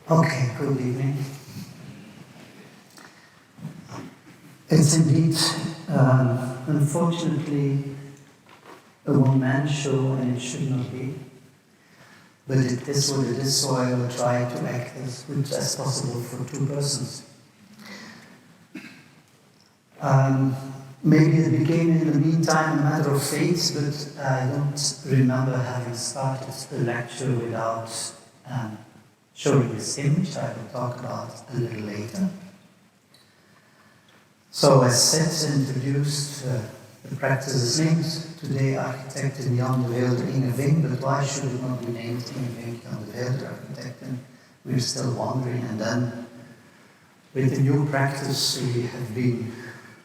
Okay, good evening. It's indeed, unfortunately, a one-man show, and it should not be. But it is what it is, so I will try to act as good as possible for two persons. Maybe it became in the meantime a matter of fate, but I don't remember having started the lecture without showing this image. I will talk about a little later. So as said, introduced the practice is named today architect in Jan de Vylder Inge Vink, but why should it not be named Inge Vink Jan de Vylder architect? And we're still wondering, and then with the new practice we have been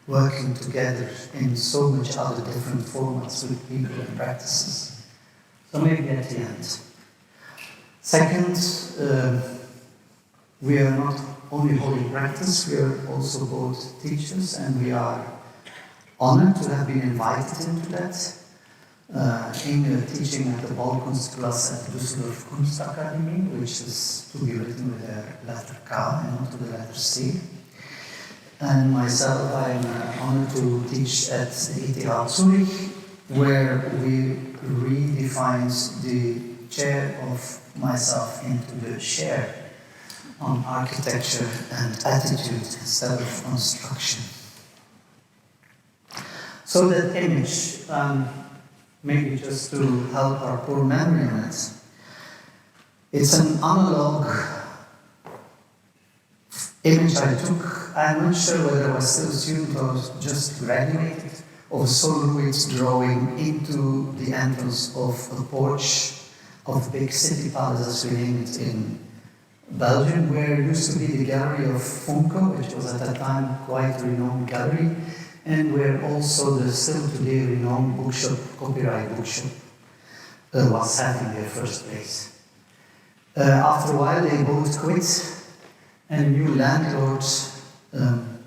working together in so much other different formats with people and practices. So maybe at the end. Second, we are not only holding practice, we are also both teachers, and we are honored to have been invited into that. Inge teaching at the Balkunstklasse at the Düsseldorf Kunstakademie, which is to be written with the letter K and not with the letter C. And myself, I'm honored to teach at the ETH Zurich, where we redefined the chair of myself into the chair on architecture and attitude instead of construction. So that image, maybe just to help our poor memory on it, it's an analog image I took. I'm not sure whether I was still a student or just graduated, of soloist drawing into the entrance of a porch of the big city palace, as we name it in Belgium, where used to be the gallery of Funke, which was at that time quite a renowned gallery, and where also the still today renowned bookshop, copyright bookshop, was having their first place. After a while they both quit, and new landlords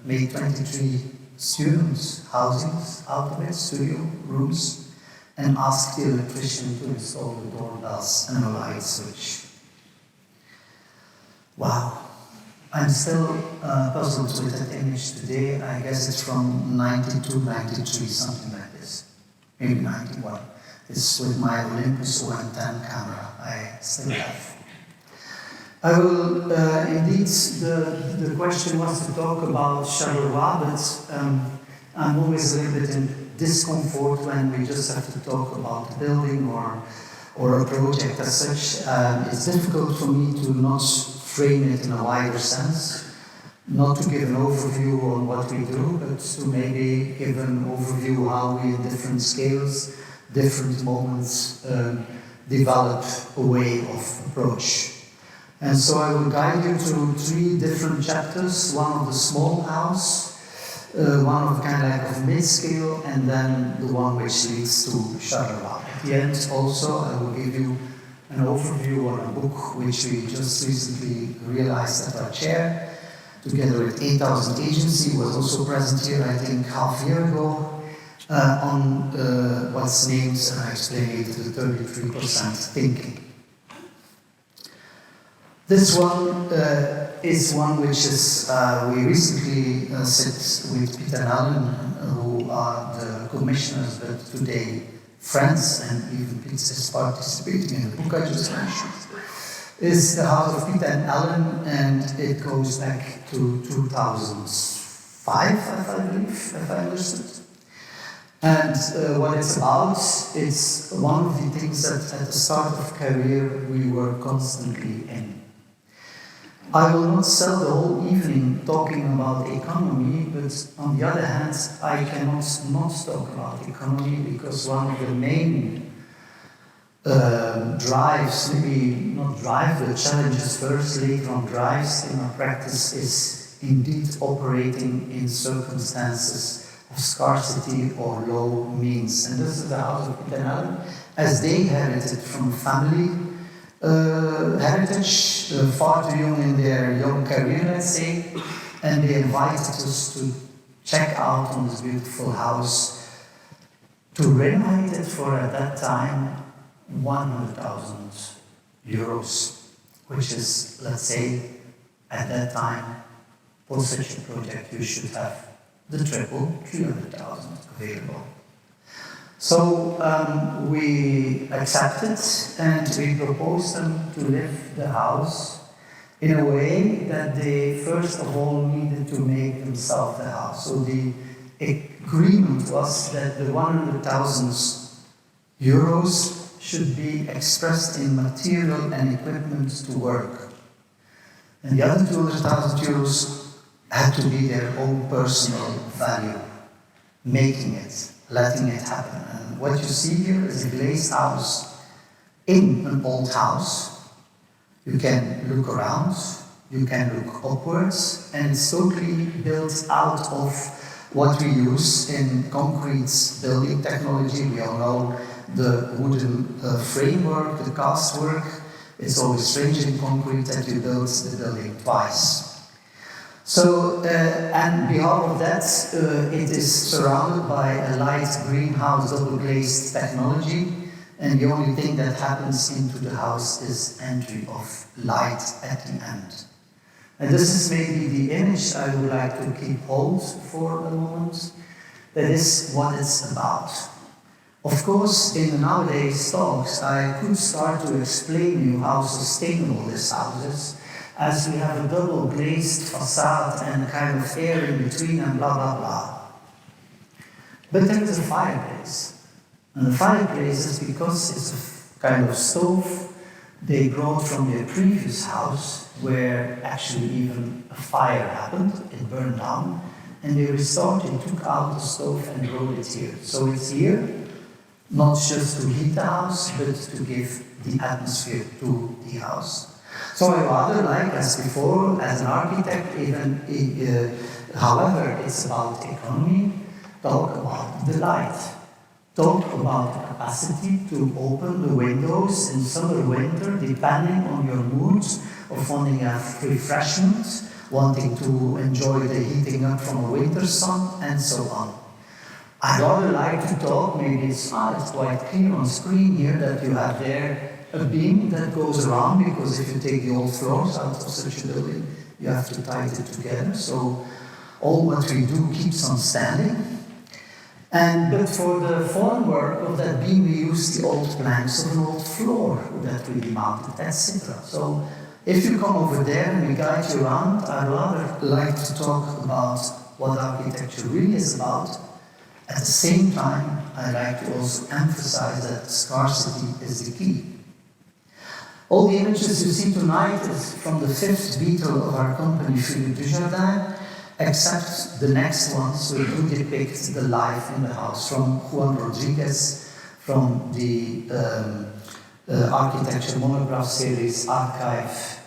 made 23 students' housings out of it, studio rooms, and asked the electrician to install the doorbells and a light switch. Wow. I'm still puzzled with that image today. I guess it's from 92, 93, something like this. Maybe 91. It's with my Olympus OM10 camera I still have. I will, indeed, the question was to talk about Charleroi, but I'm always a little bit in discomfort when we just have to talk about a building or a project as such. It's difficult for me to not frame it in a wider sense, not to give an overview on what we do, but to maybe give an overview how we, in different scales, different moments, develop a way of approach. And so I will guide you through 3 different chapters, one of the small house, one of kind of like of mid-scale, and then the one which leads to Charleroi. At the end also I will give you an overview on a book which we just recently realized at our chair, together with 8,000 Agency, was also present here I think half a year ago, on what's named, and I explained it, the 33% thinking. This one is one which is, we recently sit with Peter and Alan, who are the commissioners, but today friends, and even Peter is participating in the book I just mentioned. Is the house of Peter and Alan, and it goes back to 2005, I believe, if I understood. And what it's about, it's one of the things that at the start of career we were constantly in. I will not sell the whole evening talking about economy, but on the other hand, I cannot not talk about economy, because one of the main drives, maybe not drive, but challenges first, later on drives in our practice, is indeed operating in circumstances of scarcity or low means. And this is the house of Peter and Alan, as they inherited from family heritage, far too young in their young career, let's say, and they invited us to check out on this beautiful house, to renovate it for, at that time, 100,000 euros. which is, let's say, at that time, for such a project, you should have the triple, 300,000 available. So we accepted and we proposed them to live the house in a way that they first of all needed to make themselves the house. So the agreement was that the 100,000 euros should be expressed in material and equipment to work. And the other 200,000 euros had to be their own personal value, making it, letting it happen. And what you see here is a glazed house in an old house. You can look around, you can look upwards, and it's totally built out of what we use in concrete building technology. We all know the wooden framework, the cast work. It's always strange in concrete that you build the building twice. So, and behalf of that, it is surrounded by a light greenhouse double glazed technology, and the only thing that happens into the house is entry of light at the end. And this is maybe the image I would like to keep hold for a moment. That is what it's about. Of course, in the nowadays talks, I could start to explain you how sustainable this house is, as we have a double glazed facade and a kind of air in between and blah, blah, blah. But there is a fireplace. And the fireplace is because it's a kind of stove they brought from their previous house, where actually even a fire happened, it burned down, and they restored, they took out the stove and brought it here. So it's here, not just to heat the house, but to give the atmosphere to the house. So I rather like, as before, as an architect, even, however it's about economy, talk about the light. Talk about the capacity to open the windows in summer, winter, depending on your mood of wanting to have refreshment, wanting to enjoy the heating up from a winter sun, and so on. I'd rather like to talk, maybe it's quite clear on screen here that you have there a beam that goes around, because if you take the old floors out of such a building, you have to tie it together. So all what we do keeps on standing. But for the formwork of that beam, we use the old planks of an old floor that we mounted, etc. So if you come over there and we guide you around, I'd rather like to talk about what architecture really is about. At the same time, I like to also emphasize that scarcity is the key. All the images you see tonight is from the fifth beetle of our company, Philippe Dujardin, except the next ones will do depict the life in the house, from Juan Rodriguez, from the architecture monograph series ArchiVIV,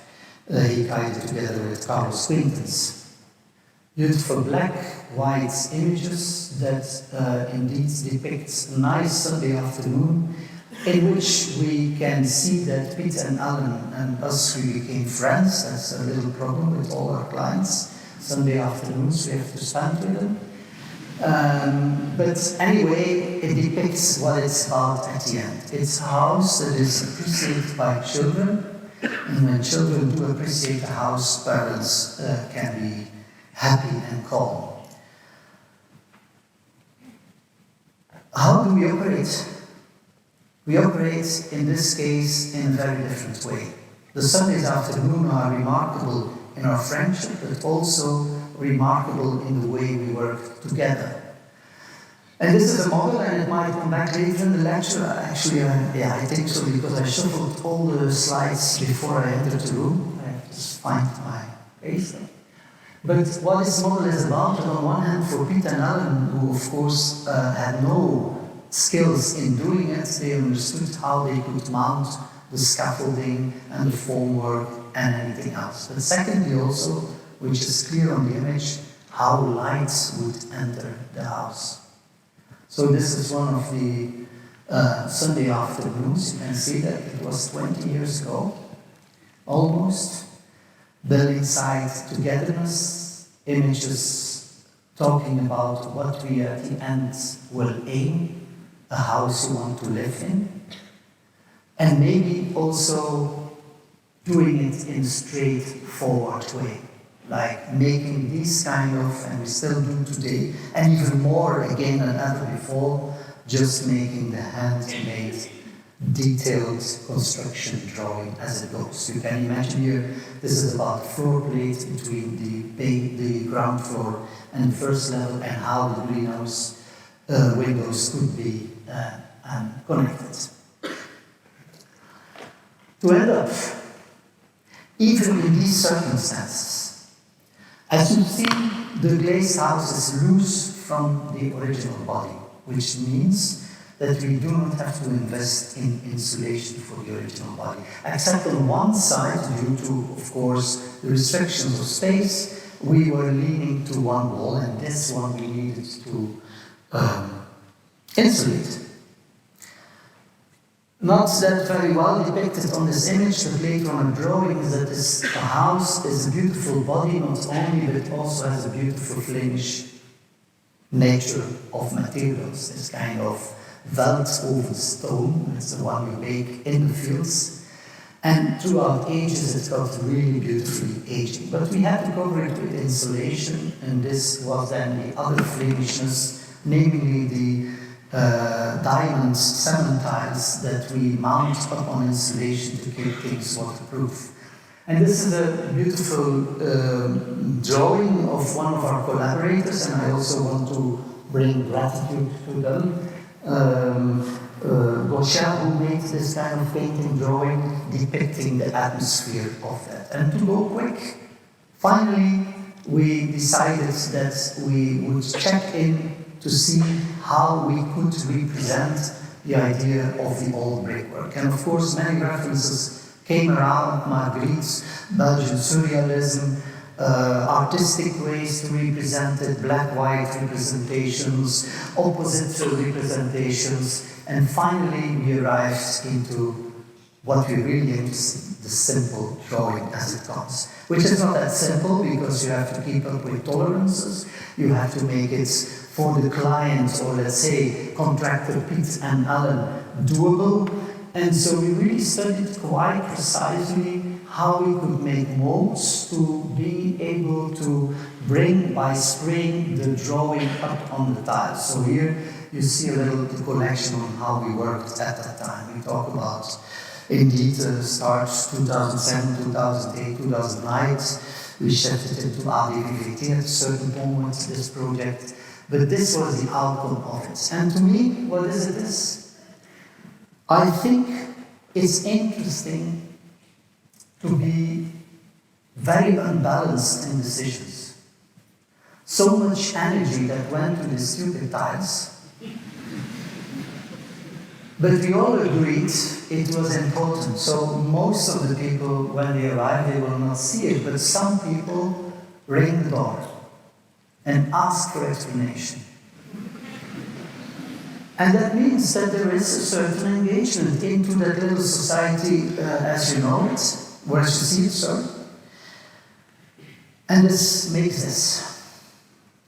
he guided together with Carlos Quintens. Beautiful black, white images that indeed depicts a nice Sunday afternoon, in which we can see that Piet and Alan and us, we became friends. That's a little problem with all our clients. Sunday afternoons we have to spend with them. But anyway, it depicts what it's about at the end. It's a house that is appreciated by children, and when children do appreciate a house, parents can be happy and calm. How do we operate? We operate, in this case, in a very different way. The Sundays afternoon are remarkable in our friendship, but also remarkable in the way we work together. And this is a model, and it might come back later in the lecture. Actually, I think so, because I shuffled all the slides before I entered the room. I have to find my face. But what this model is about, on one hand, for Piet and Alan, who of course had no skills in doing it, they understood how they could mount the scaffolding and the formwork and anything else. But secondly also, which is clear on the image, how lights would enter the house. So this is one of the Sunday afternoons. You can see that it was 20 years ago, almost. Building site togetherness, images talking about what we at the end will aim, a house you want to live in. And maybe also doing it in a straightforward way, like making these kind of, and we still do today, and even more again than ever before, just making the handmade, detailed construction drawing as it goes. You can imagine here, this is about the floor plate between the ground floor and the first level, and how the greenhouse windows could be connected. To end up, even in these circumstances, as you see, the glazed house is loose from the original body, which means that we do not have to invest in insulation for the original body. Except on one side, due to, of course, the restrictions of space, we were leaning to one wall, and this one we needed to insulate. Not that very well depicted on this image, but later on a drawing, is that this house is a beautiful body, not only, but it also has a beautiful Flemish nature of materials, this kind of Veld over stone, it's the one you make in the fields, and throughout ages it got really beautifully aging. But we had to cover it with insulation, and this was then the other Flemishness, namely the diamond cement tiles that we mount upon insulation to keep things waterproof. And this is a beautiful drawing of one of our collaborators, and I also want to bring gratitude to them. Gaucher, who made this kind of painting drawing depicting the atmosphere of that. And to go quick, finally we decided that we would check in to see how we could represent the idea of the old brickwork. And of course many references came around: Magritte, Belgian surrealism, artistic ways to represent it, black-white representations, opposite representations, and finally we arrived into what we really interested, the simple drawing as it comes. Which is not that simple, because you have to keep up with tolerances, you have to make it for the client, or let's say contractor Piet and Alan, doable. And so we really studied quite precisely how we could make molds to be able to bring, by spraying, the drawing up on the tiles. So here you see a little collection on how we worked at that time. We talk about, indeed, starts 2007, 2008, 2009. We shifted into AJDVIV at a certain moment, this project. But this was the outcome of it. And to me, what is it? I think it's interesting to be very unbalanced in decisions. So much energy that went to the stupid tiles. But we all agreed it was important. So most of the people, when they arrive, they will not see it, but some people ring the door and ask for explanation. And that means that there is a certain engagement into that little society as you know it, where you see it, sorry. And this makes this.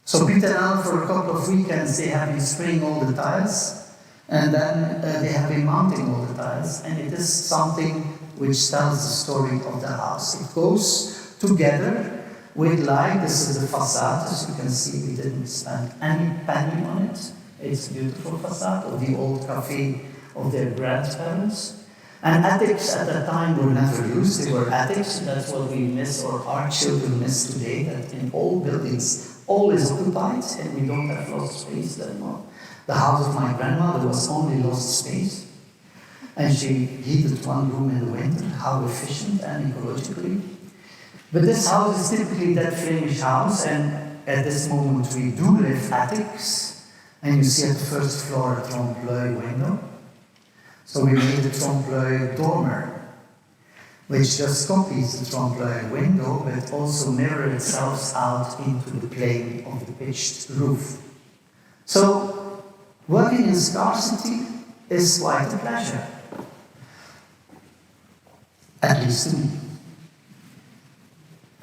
So Piet and Al, for a couple of weekends, they have been spraying all the tiles, and then they have been mounting all the tiles, and it is something which tells the story of the house. It goes together with light. This is the facade, as you can see, we didn't spend any penny on it. It's a beautiful facade of the old cafe of their grandparents. And attics at that time were never used. They were attics. That's what we miss, or our children miss today, that in old buildings, all is occupied and we don't have lost space anymore. The house of my grandmother was only lost space. And she heated one room in the winter. How efficient and ecologically. But this house is typically that Flemish house, and at this moment we do live attics. And you see at the first floor a trompe-l'oeil window. So we made a trompe-l'oeil dormer, which just copies the trompe-l'oeil window, but also mirrors itself out into the plane of the pitched roof. So working in scarcity is quite a pleasure, at least to me.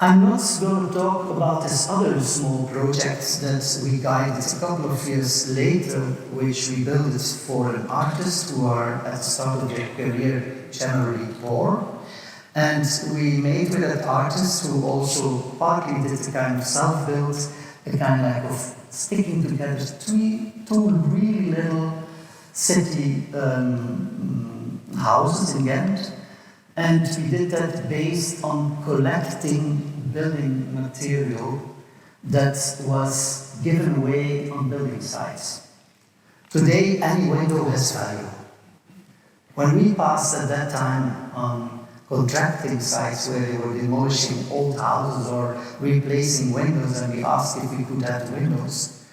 I'm not going to talk about this other small project that we guided a couple of years later, which we built for an artist who are at the start of their career generally poor. And we made with that artist who also partly did a kind of self-build, a kind of sticking together two really little city houses in Ghent. And we did that based on collecting building material that was given away on building sites. Today, any window has value. When we passed at that time on contracting sites where they were demolishing old houses or replacing windows, and we asked if we could have windows,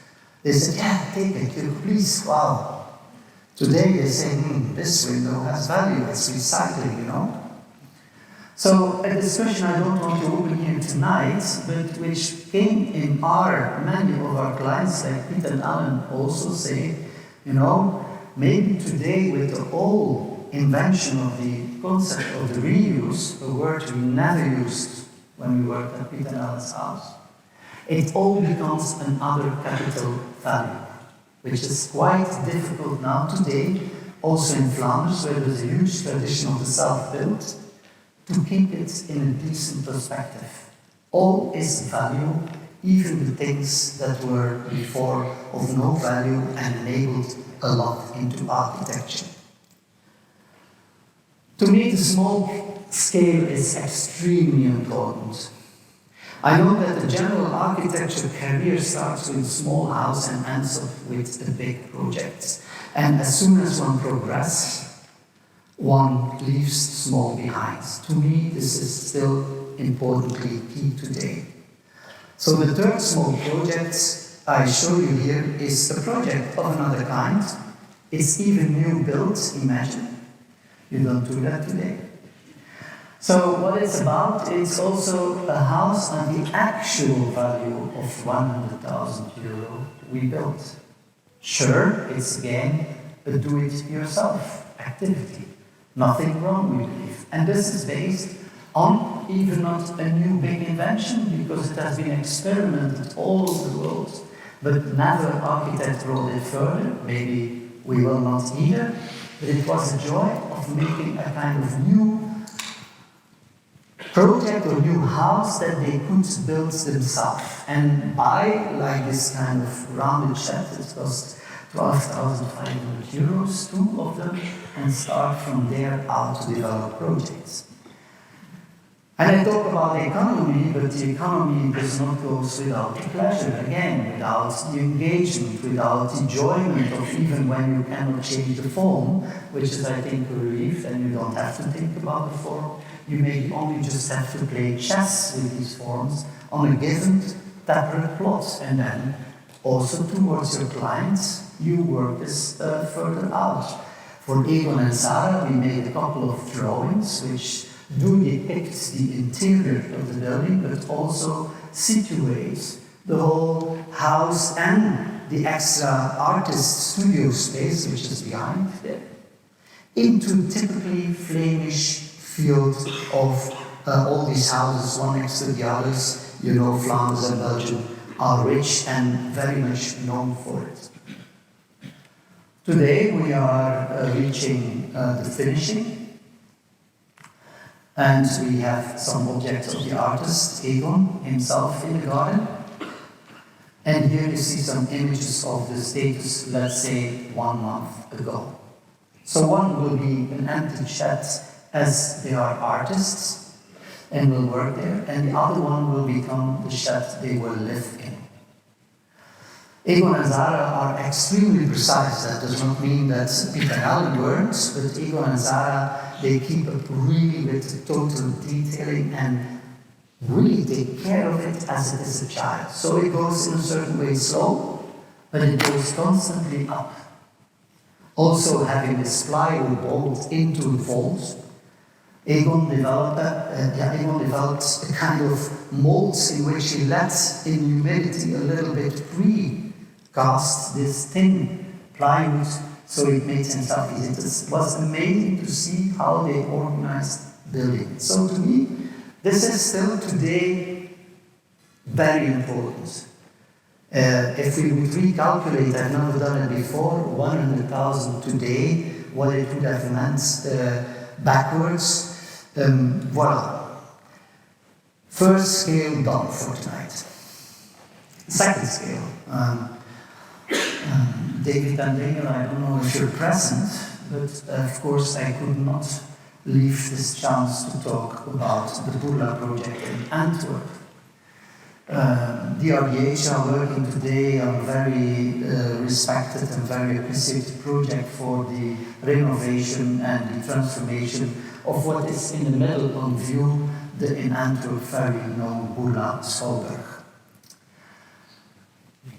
they said, yeah, take it, please, wow. Today they say, this window has value, it's recycling, you know. So a discussion I don't want to open here tonight, but which came in many of our clients, like Piet and Alan also say, you know, maybe today with the whole invention of the concept of the reuse, a word we never used when we worked at Piet and Alan's house, it all becomes another capital value, which is quite difficult now today, also in Flanders, where there's a huge tradition of the self-built, to keep it in a decent perspective. All is value, even the things that were before of no value and enabled a lot into architecture. To me, the small scale is extremely important. I know that the general architecture career starts with a small house and ends up with a big project. And as soon as one progresses, one leaves small behind. To me, this is still importantly key today. So the third small project I show you here is a project of another kind. It's even new built, imagine. You don't do that today. So what it's about, it's also a house on the actual value of 100,000 euro we built. Sure, it's again a do-it-yourself activity. Nothing wrong, we believe. And this is based on even not a new big invention, because it has been experimented all over the world, but never architect brought it further. Maybe we will not either, but it was a joy of making a kind of new project or new house that they could build themselves. And buy, like this kind of rounded shed, it cost 12,500 euros, two of them, and start from there out to develop projects. And I talk about economy, but the economy does not go without the pleasure, again, without the engagement, without the enjoyment of even when you cannot change the form, which is, I think, a relief, and you don't have to think about the form. You maybe only just have to play chess with these forms on a given tablet plot, and then also towards your clients, you work this further out. For Egon and Sarah, we made a couple of drawings which do depict the interior of the building, but also situates the whole house and the extra artist studio space, which is behind there, into typically Flemish field of all these houses, one next to the others. You know, Flanders and Belgium are rich and very much known for it. Today we are reaching the finishing, and we have some objects of the artist, Egon himself, in the garden. And here you see some images of the status, let's say, 1 month ago. So one will be an empty shed, as they are artists and will work there, and the other one will become the shed they will live in. Egon and Zara are extremely precise. That does not mean that Piet and Alan weren't, but Egon and Zara, they keep up really with total detailing and really take care of it as it is a child. So it goes in a certain way slow, but it goes constantly up. Also having this plywood bolt into the folds, Egon developed a kind of molds in which he let in humidity a little bit pre-cast this thin plywood, so it made himself easy. It was amazing to see how they organized building. So to me, this is still today very important. If we would recalculate, I've never done it before, 100,000 today, what it would have meant backwards. Voila. First scale done for tonight. Second scale. David and Daniel, I don't know if you're present, but of course I could not leave this chance to talk about the Burla project in Antwerp. The RDH are working today on a very respected and very appreciated project for the renovation and the transformation of what is in the middle on view, the in Antwerp very known Burla Schouwburg.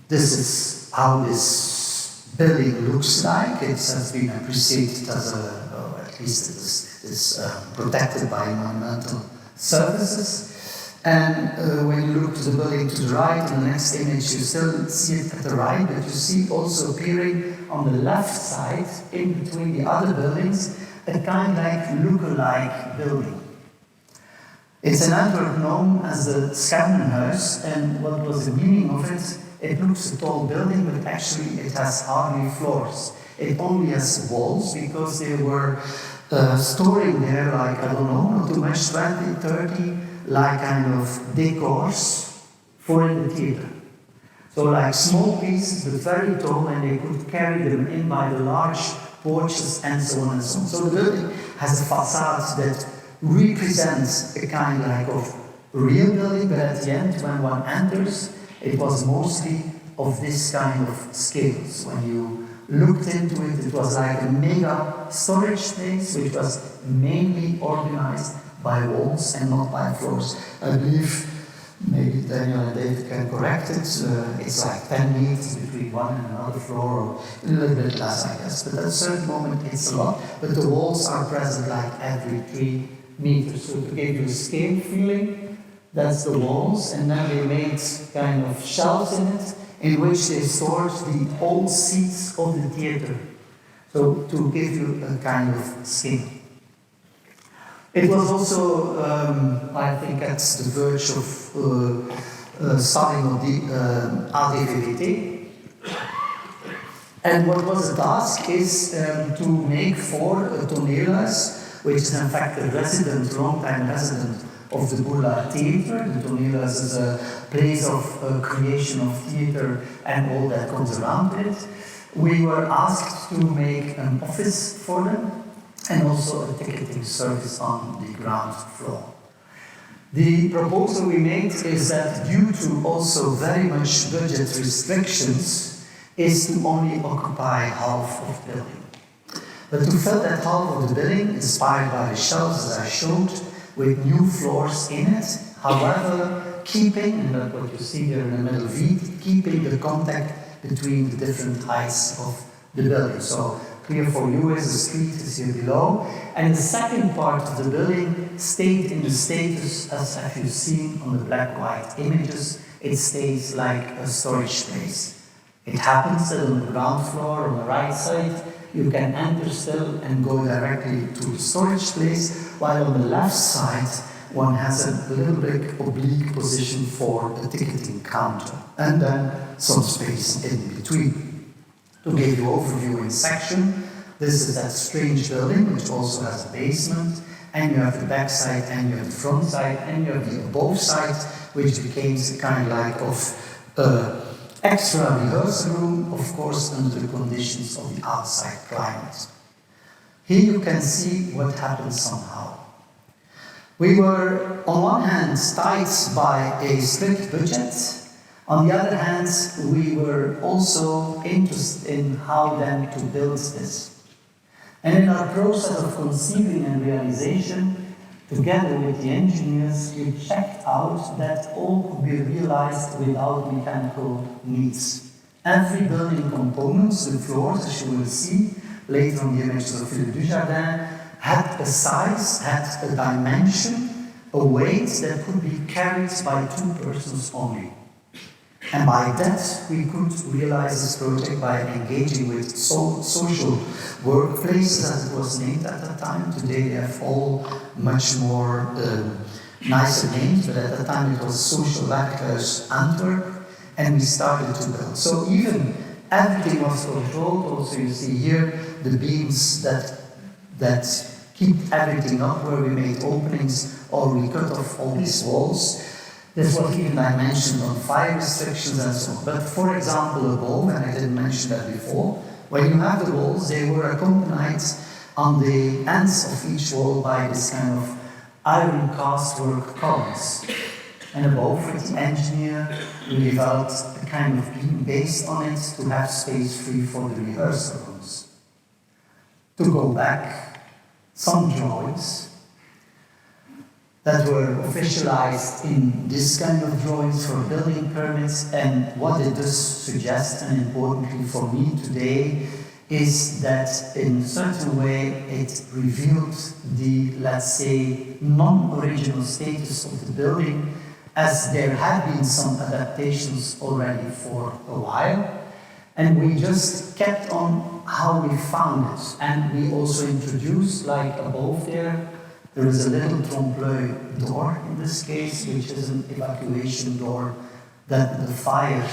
This is how this building looks like. It has been appreciated as a, or at least it is protected by monumental services. And when you look to the building to the right, in the next image you still see it at the right, but you see also appearing on the left side, in between the other buildings, a kind of like look-alike building. It's in Antwerp known as the Schermenhuis, and what was the meaning of it? It looks a tall building, but actually it has hardly floors. It only has walls, because they were storing there, like, I don't know, not too much, 20, 30, like kind of decors for in the theater. So like small pieces, but very tall, and they could carry them in by the large porches and so on and so on. So the building has a facade that represents a kind of real building, but at the end, when one enters, it was mostly of this kind of scales. When you looked into it, it was like a mega storage space, which was mainly organized by walls and not by floors. I believe, maybe Daniel and David can correct it, it's like 10 meters between one and another floor, or a little bit less, I guess. But at a certain moment it's a lot, but the walls are present like every 3 meters. So to give you a scale feeling, that's the walls, and then they made kind of shelves in it, in which they stored the old seats of the theater. So to give you a kind of scale. It was also, I think, at the verge of starting of the AJDVIV. And what was the task is to make 4 toneelhuis, which is in fact a resident, long-time resident of the Burla Theatre. The toneelhuis is a place of creation of theatre and all that comes around it. We were asked to make an office for them, and also a ticketing service on the ground floor. The proposal we made is that due to also very much budget restrictions, is to only occupy half of the building. But to fill that half of the building, inspired by the shelves that I showed, with new floors in it, however, keeping, and that's what you see there in the middle V, keeping the contact between the different heights of the building. So here for you is the street is here below, and the second part of the building stayed in the status as have you seen on the black-white images. It stays like a storage space. It happens that on the ground floor on the right side you can enter still and go directly to the storage place, while on the left side one has a little bit oblique position for a ticketing counter, and then some space in between. To give you an overview in section, this is that strange building, which also has a basement, and you have the back side, and you have the front side, and you have the above side, which became a kind of extra rehearsal room, of course, under the conditions of the outside climate. Here you can see what happened somehow. We were, on one hand, tied by a strict budget. On the other hand, we were also interested in how then to build this. And in our process of conceiving and realization, together with the engineers, we checked out that all could be realized without mechanical needs. Every building components, the floors, as you will see later on the images of Vylder Dujardin, had a size, had a dimension, a weight that could be carried by 2 persons only. And by that, we could realize this project by engaging with social workplaces, as it was named at that time. Today they have all much more nicer names, but at that time it was Social Werkhuis Antwerp, and we started to build. So even everything was controlled. Also you see here the beams that keep everything up, where we made openings or we cut off all these walls. This was even I mentioned on fire restrictions and so on. But for example, above, and I didn't mention that before, when you have the walls, they were accompanied on the ends of each wall by this kind of iron castwork columns. And above it, the engineer developed a kind of beam based on it to have space free for the rehearsal rooms. To go back, some drawings that were officialized in this kind of drawings for building permits, and what it does suggest, and importantly for me today, is that in a certain way it revealed the, let's say, non-original status of the building, as there had been some adaptations already for a while, and we just kept on how we found it. And we also introduced, like above there is a little trompe-l'oeil door in this case, which is an evacuation door that the fire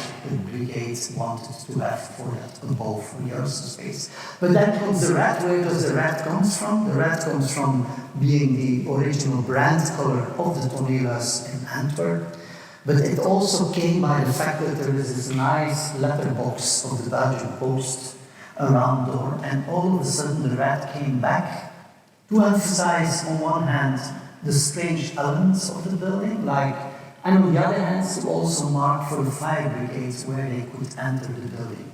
brigade wanted to have for that above rehearsal space. But then comes the red. Where does the red come from? The red comes from being the original brand color of the toneelhuis in Antwerp. But it also came by the fact that there is this nice letterbox of the Belgian Post around door, and all of a sudden the red came back to emphasize, on one hand, the strange elements of the building, and on the other hand, to also mark for the fire brigades where they could enter the building.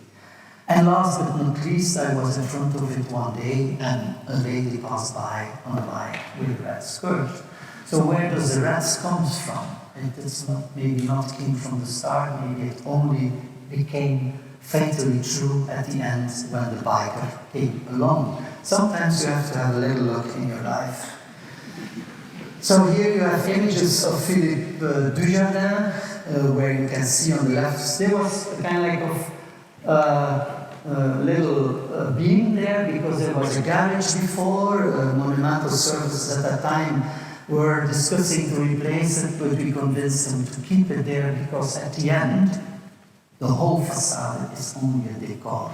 And last but not least, I was in front of it one day, and a lady passed by on a bike with a red skirt. So where does the red come from? It's maybe not came from the start, maybe it only became fatally true at the end when the biker came along. Sometimes you have to have a little luck in your life. So here you have images of Philippe Dujardin, where you can see on the left, there was a kind of little beam there, because there was a garage before. Monumental services at that time were discussing to replace it, but we convinced them to keep it there, because at the end, the whole facade is only a decor.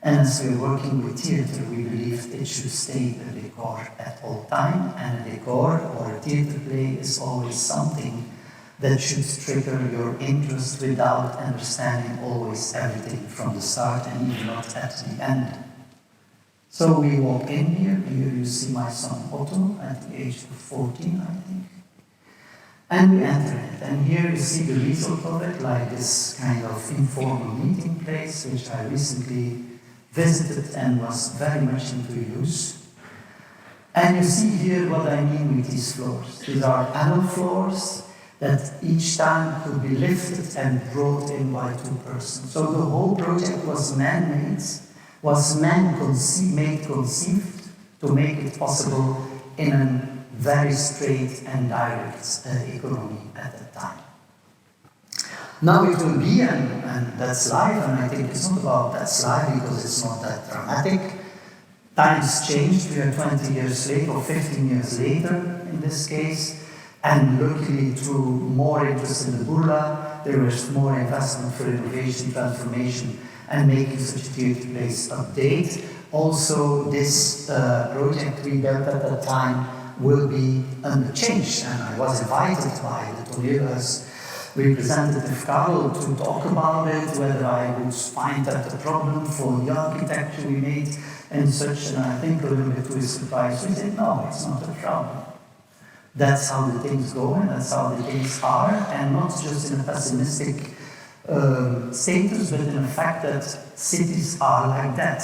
And as we're working with theatre, we believe it should stay a decor at all time, and a decor or a theatre play is always something that should trigger your interest without understanding always everything from the start and even not at the end. So we walk in here you see my son Otto at the age of 14, I think. And we enter it, and here you see the result of it, like this kind of informal meeting place, which I recently visited and was very much into use. And you see here what I mean with these floors. These are angle floors that each time could be lifted and brought in by two persons. So the whole project was man-made, was conceived to make it possible in a very straight and direct economy at that time. Now it will be, and that's life, and I think it's not about that's life because it's not that dramatic. Times changed, we are 20 years later, or 15 years later in this case, and luckily through more interest in the Burla, there was more investment for innovation, transformation, and making such a theatre place update. Also, this project we built at that time will be under change, and I was invited by the toneelhuis representative Karel to talk about it, whether I would find that a problem for the architecture we made and such, and I think a little bit to his surprise, he said, no, it's not a problem. That's how the things go, and that's how the things are, and not just in a pessimistic status, but in the fact that cities are like that.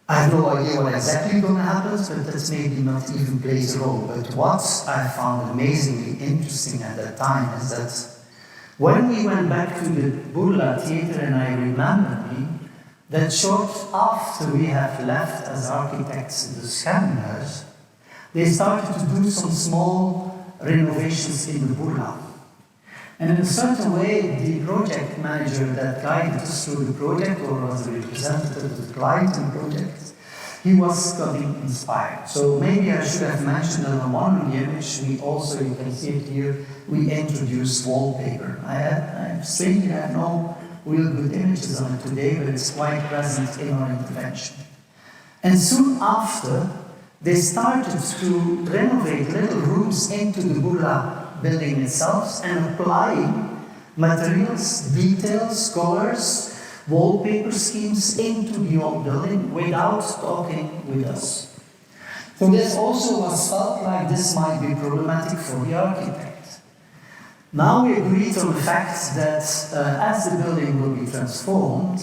I have no idea what exactly going to happen, but that maybe not even plays a role. But what I found amazingly interesting at that time is that when we went back to the Burla Theatre, and I remember me, that short after we have left as architects the Schermenhuis, they started to do some small renovations in the Burla. And in a certain way, the project manager that guided us through the project, or was the representative of the client in the project, he was getting inspired. So maybe I should have mentioned that on one of the image, we also, you can see it here, we introduced wallpaper. I strangely have no real good images on it today, but it's quite present in our intervention. And soon after, they started to renovate little rooms into the Burla building itself and applying materials, details, colors, wallpaper schemes into the old building without talking with us. So this also was felt like this might be problematic for the architect. Now we agreed on the fact that as the building will be transformed,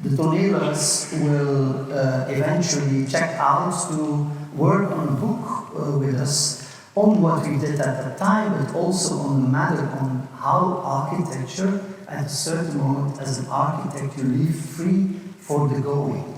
the tonelers will eventually check out to work on a book with us on what we did at that time, but also on the matter on how architecture, at a certain moment as an architect, you leave free for the going.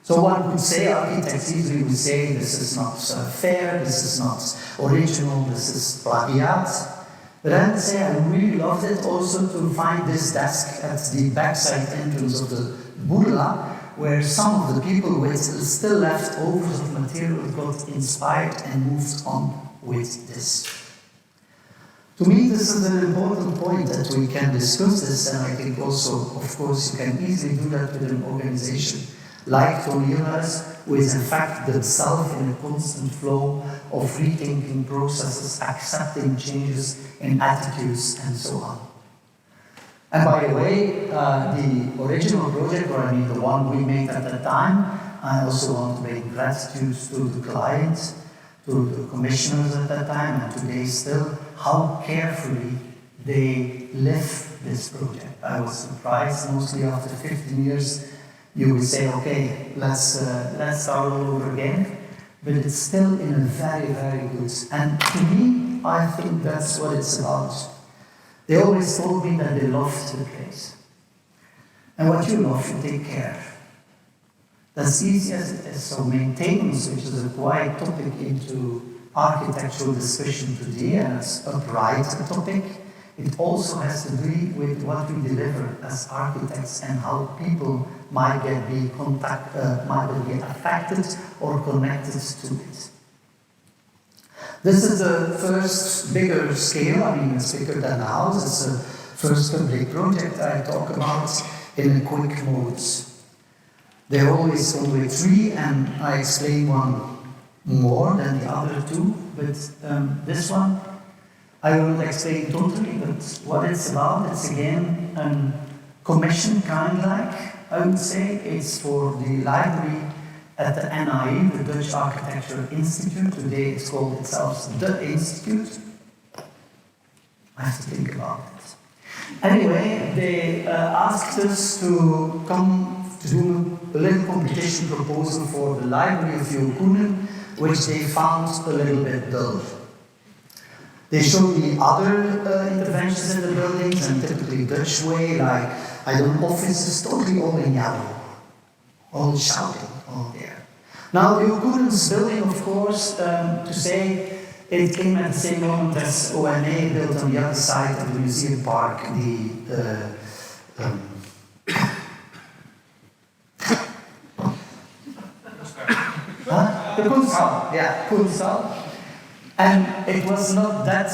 So one could say, architects easily would say, this is not fair, this is not original, this is plagiat. But I would say I really loved it also to find this desk at the backside entrance of the Burla, where some of the people with still leftovers of material got inspired and moved on with this. To me, this is an important point that we can discuss this, and I think also, of course, you can easily do that with an organization like tonelers, who is in fact themselves in a constant flow of rethinking processes, accepting changes in attitudes, and so on. And by the way, the original project, or I mean the one we made at the time, I also want to make gratitude to the clients, to the commissioners at that time, and today still, how carefully they live this project. I was surprised, mostly after 15 years, you would say, okay, let's start all over again, but it's still in a very, very good. And to me, I think that's what it's about. They always told me that they loved the place. And what you love, you take care. That's easy as it is. So maintenance, which is a quiet topic into architectural discussion today, and it's a bright topic, it also has to do with what we deliver as architects and how people might be affected or connected to it. This is the first bigger scale, I mean it's bigger than the house, it's the first public project I talk about in a quick mode. They're always only three, and I explain one more than the other two, but this one I will explain totally, but what it's about, it's again a commission kind like, I would say. It's for the library at the NIE, the Dutch Architecture Institute. Today it's called itself the Institute. I have to think about it. Anyway, they asked us to come to do a little competition proposal for the library of Jokunen, which they found a little bit dull. They showed me other interventions in the buildings, and typically Dutch way, like, I don't know, offices totally all in yellow, all shouting, all there. Now, Jokunen's building, of course, to say it came at the same moment as ONA built on the other side of the museum park, the Kunsthal, yeah, Kunsthal. And it was not that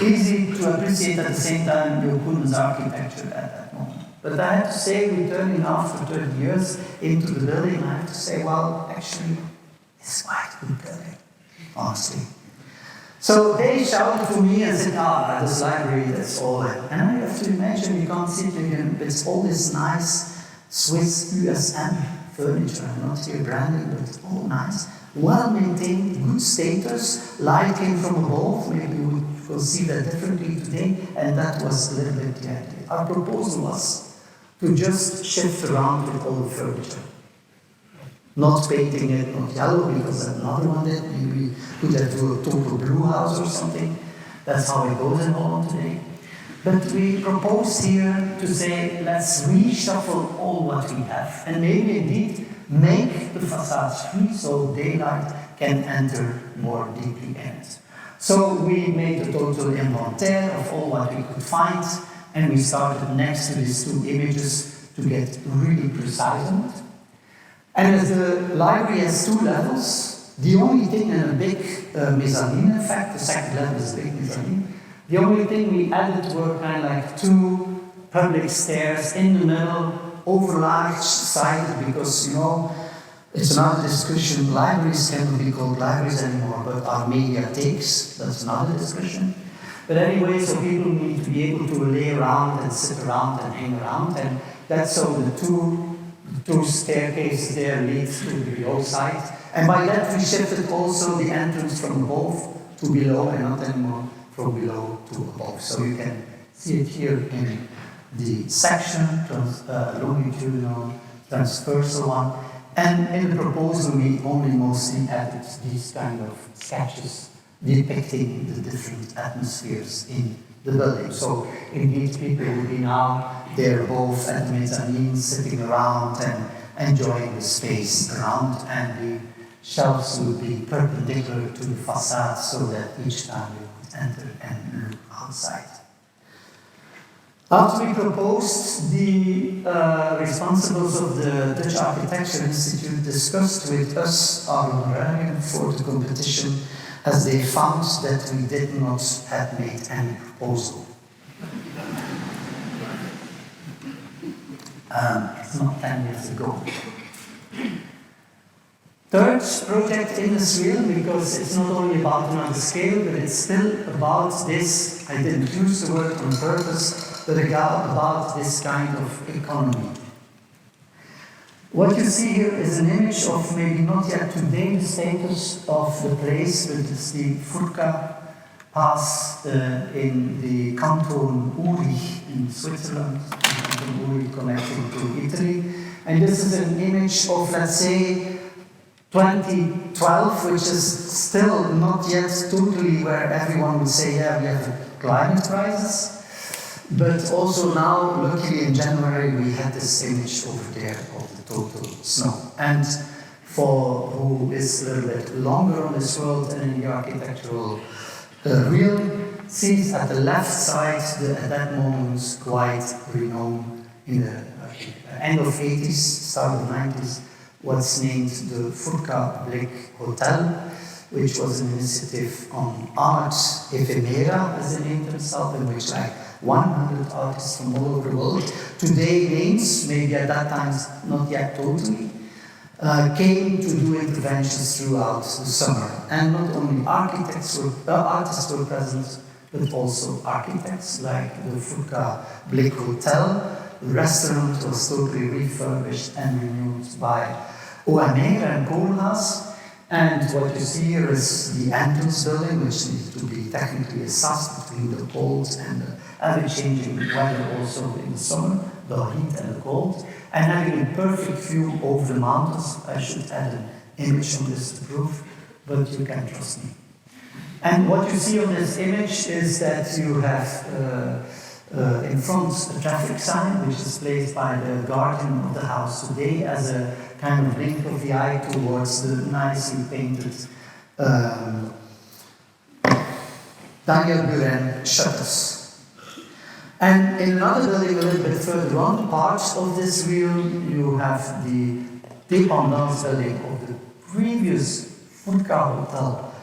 easy to appreciate at the same time Jokunen's architecture at that moment. But I have to say, returning after 30 years into the building, I have to say, well, actually, it's quite a good building, honestly. So they shouted to me and said, this library, that's all. And I have to imagine, you can't see it again, but it's all this nice Swiss USM furniture, not here branding, but all nice. Well-maintained, good status, light came from above, maybe we will see that differently today, and that was a little bit the idea. Our proposal was to just shift around with all the furniture. Not painting it not yellow, because another one did, maybe we could have do a total blue house or something. That's how it goes in Holland today. But we proposed here to say, let's reshuffle all what we have, and maybe indeed make the facades free so daylight can enter more deeply in it. So we made a total inventaire of all what we could find, and we started next to these two images to get really precise on it. And as the library has two levels, the only thing in a big mezzanine, in fact, the second level is a big mezzanine, the only thing we added were kind of like two public stairs in the middle, over large sided, because, you know, It's another discussion. Libraries cannot be called libraries anymore, but are mediatheks. That's another discussion. But anyway, so people need to be able to lay around and sit around and hang around, and that's so the two staircases there lead to the below side. And by that we shifted also the entrance from above to below and not anymore from below to above. So you can see it here in the section, longitudinal, transversal one. And in the proposal we only mostly added these kind of sketches depicting the different atmospheres in the building. So indeed people will be now there both at the mezzanine sitting around and enjoying the space around, and the shelves will be perpendicular to the facade so that each time you could enter and look outside. After we proposed, the responsibles of the Dutch Architecture Institute discussed with us our honorarium for the competition, as they found that we did not have made any proposal. It's not 10 years ago. Third project in Israel, because it's not only about another scale, but it's still about this, I didn't use the word on purpose, but about this kind of economy. What you see here is an image of maybe not yet today the status of the place, but it's the Furka Pass in the canton Uri in Switzerland, canton Uri connecting to Italy. And this is an image of, let's say, 2012, which is still not yet totally where everyone would say, yeah, we have a climate crisis. But also now, luckily in January, we had this image over there of the total snow. And for who is a little bit longer on this world and in the architectural realm, sees at the left side, at that moment, quite renowned in the end of 80s, start of 90s, what's named the Furka Blik Hotel, which was an initiative on art ephemera, as they named themselves, in which like 100 artists from all over the world, today names, maybe at that time not yet totally, came to do interventions throughout the summer. And not only artists were present, but also architects, like the Furka Blik Hotel. The restaurant was totally refurbished and renewed by OMR and Koolhaas. And what you see here is the entrance building, which needs to be technically assessed between the cold and the ever-changing weather also in the summer, the heat and the cold, and having a perfect view over the mountains. I should add an image on this to prove, but you can trust me. And what you see on this image is that you have in front a traffic sign, which is placed by the guardian of the house today as a kind of blink of the eye towards the nicely painted Daniel Buren shutters. And in another building a little bit further on, parts of this wheel, you have the dépendance building of the previous Furka Hotel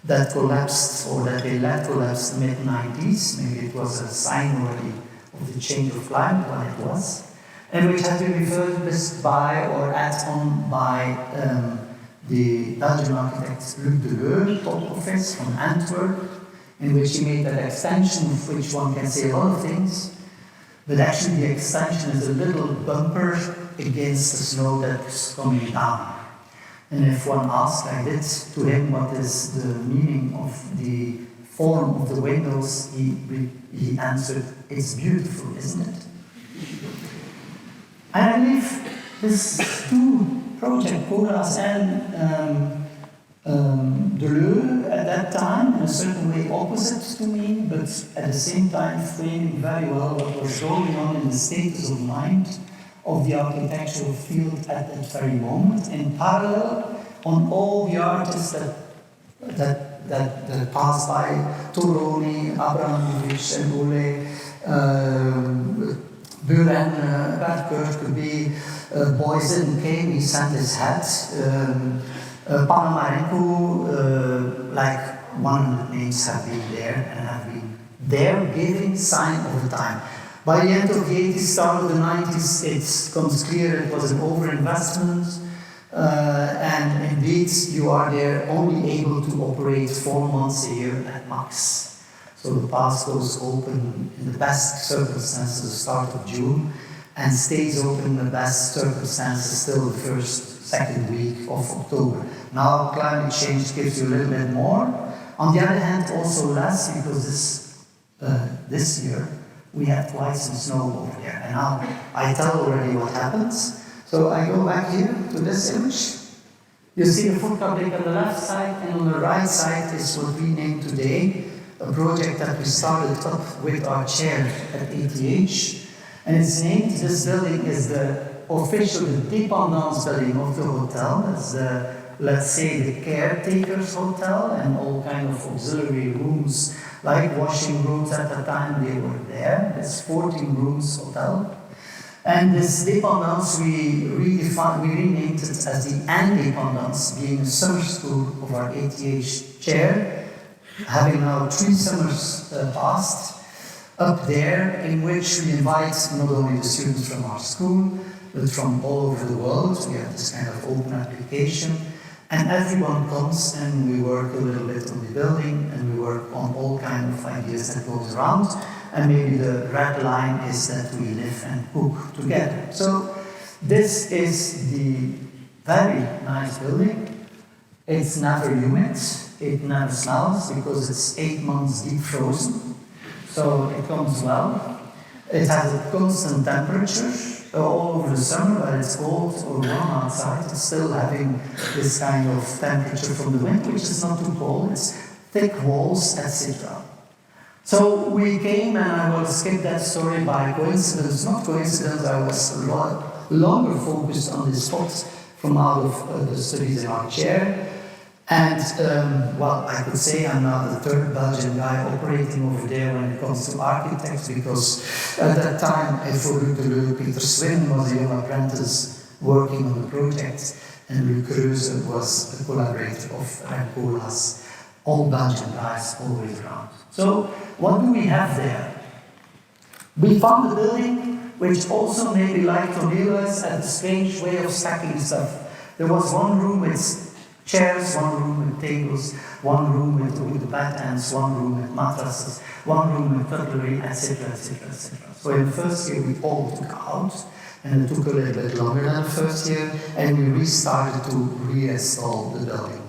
that collapsed, or that they let collapse in the mid-90s. Maybe it was a sign already of the change of climate when it was. And which has been refurbished by, or added on by, the Belgian architect Luc Deleur, top office from Antwerp, in which he made that extension, of which one can say a lot of things, but actually the extension is a little bumper against the snow that's coming down. And if one asks like this to him what is the meaning of the form of the windows, he answered, "It's beautiful, isn't it?" And I believe this two project, Koolhaas and Deleu at that time, in a certain way opposite to me, but at the same time framing very well what was going on in the status of mind of the architectural field at that very moment, in parallel on all the artists that passed by, Toroni, Abramovich, and Ole, Buren, Bert Kirkeby, Boysen came, he sent his hat, Panamarenko, like 100 names have been there and have been there giving sign of the time. By the end of the 80s, start of the 90s, it becomes clear it was an overinvestment. And indeed, you are there only able to operate 4 months a year at max. So the pass goes open in the best circumstances the start of June and stays open in the best circumstances till the second week of October. Now climate change gives you a little bit more. On the other hand, also less, because this year we had quite some snow over there. And now I tell already what happens. So I go back here to this image. You see the food public on the left side, and on the right side is what we named today a project that we started up with our chair at ATH. And it's named, this building is the official dependance building of the hotel. That's the, let's say, the caretaker's hotel, and all kind of auxiliary rooms, like washing rooms at the time they were there. It's 14 rooms hotel. And this dépendance, we renamed it as the indépendance, being a summer school of our ATH chair, having now 3 summers passed up there, in which we invite not only the students from our school, but from all over the world. We have this kind of open application, and everyone comes, and we work a little bit on the building, and we work on all kinds of ideas that goes around. And maybe the red line is that we live and cook together. So this is the very nice building. It's never humid, it never smells, because it's 8 months deep frozen. So it comes well. It has a constant temperature all over the summer, whether it's cold or warm outside. It's still having this kind of temperature from the wind, which is not too cold. It's thick walls, etc. So we came, and I will skip that story by coincidence. Not coincidence, I was a lot longer focused on this spot from out of the studies in our chair. And, well, I could say I'm now the 3rd Belgian guy operating over there when it comes to architects, because at that time, for Luc Peter Swin was a young apprentice working on the project, and Luc Reuze was a collaborator of Remcola's, all Belgian guys always around. So, what do we have there? We found a building which also maybe like Cornelius had a strange way of stacking stuff. There was one room with chairs, one room with tables, one room with the bed ends, one room with mattresses, one room with cutlery, etc., etc., etc. So in the first year we all took out, and it took a little bit longer than the first year, and we restarted to reinstall the building.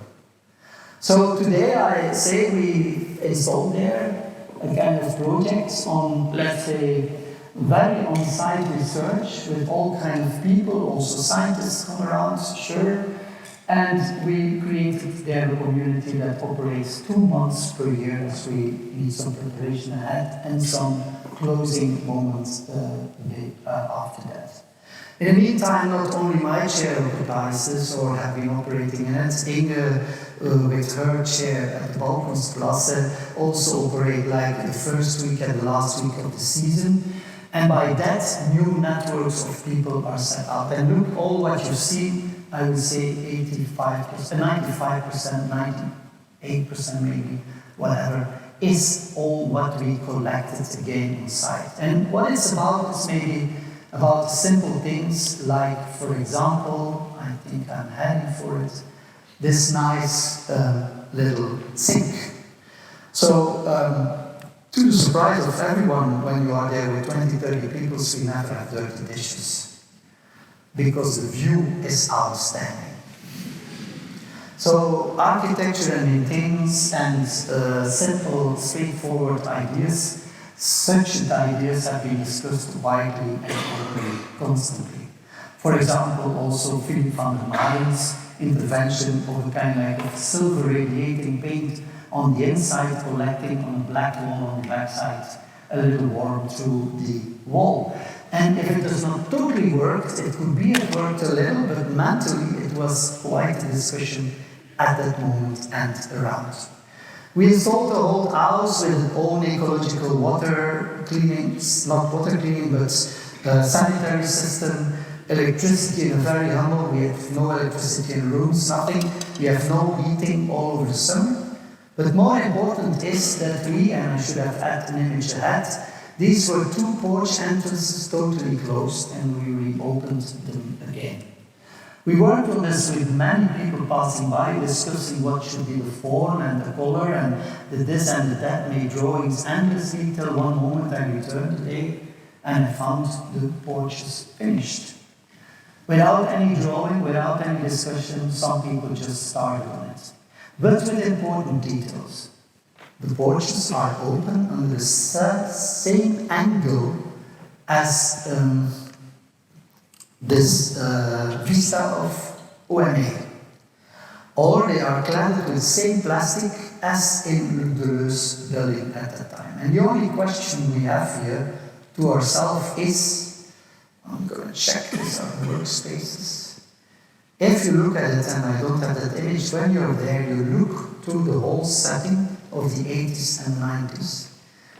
So today I say we installed there a kind of project on, let's say, very on-site research with all kinds of people, also scientists come around, sure, and we created there a community that operates 2 months per year, as we need some preparation ahead and some closing moments after that. In the meantime, not only my chair occupies this or have been operating in it, Inge with her chair at the Balkansplatz also operate like the first week and the last week of the season. And by that, new networks of people are set up. And look, all what you see, I would say 85%, 95%, 98% maybe, whatever, is all what we collected again on site. And what it's about is maybe about simple things like, for example, I think I'm heading for it, this nice little sink. So, to the surprise of everyone, when you are there with 20, 30 people, we never have dirty dishes, because the view is outstanding. So, architecture and maintenance and simple, straightforward ideas, such ideas have been discussed widely and openly, constantly. For example, also Philip van der Maaien's intervention of a kind of silver radiating paint on the inside, collecting on a black wall on the backside, a little warm through the wall. And if it does not totally work, it could be it worked a little, but mentally it was quite a discussion at that moment and around. We installed the whole house with its own ecological water cleaning, not water cleaning, but sanitary system, electricity in a very humble, we have no electricity in rooms, nothing. We have no heating all over the summer. But more important is that we, and I should have had an image ahead, these were 2 porch entrances totally closed, and we reopened them again. We worked on this with many people passing by, discussing what should be the form and the color and the this and the that, made drawings endlessly till one moment I returned today and I found the porches finished. Without any drawing, without any discussion, some people just started on it. But with important details. The porches are open under the same angle as this vista of OMA. Or they are cladded with the same plastic as in Vylder's building at that time. And the only question we have here to ourselves is, I'm going to check this on workspaces. If you look at it, and I don't have that image, when you're there, you look through the whole setting of the 80s and 90s.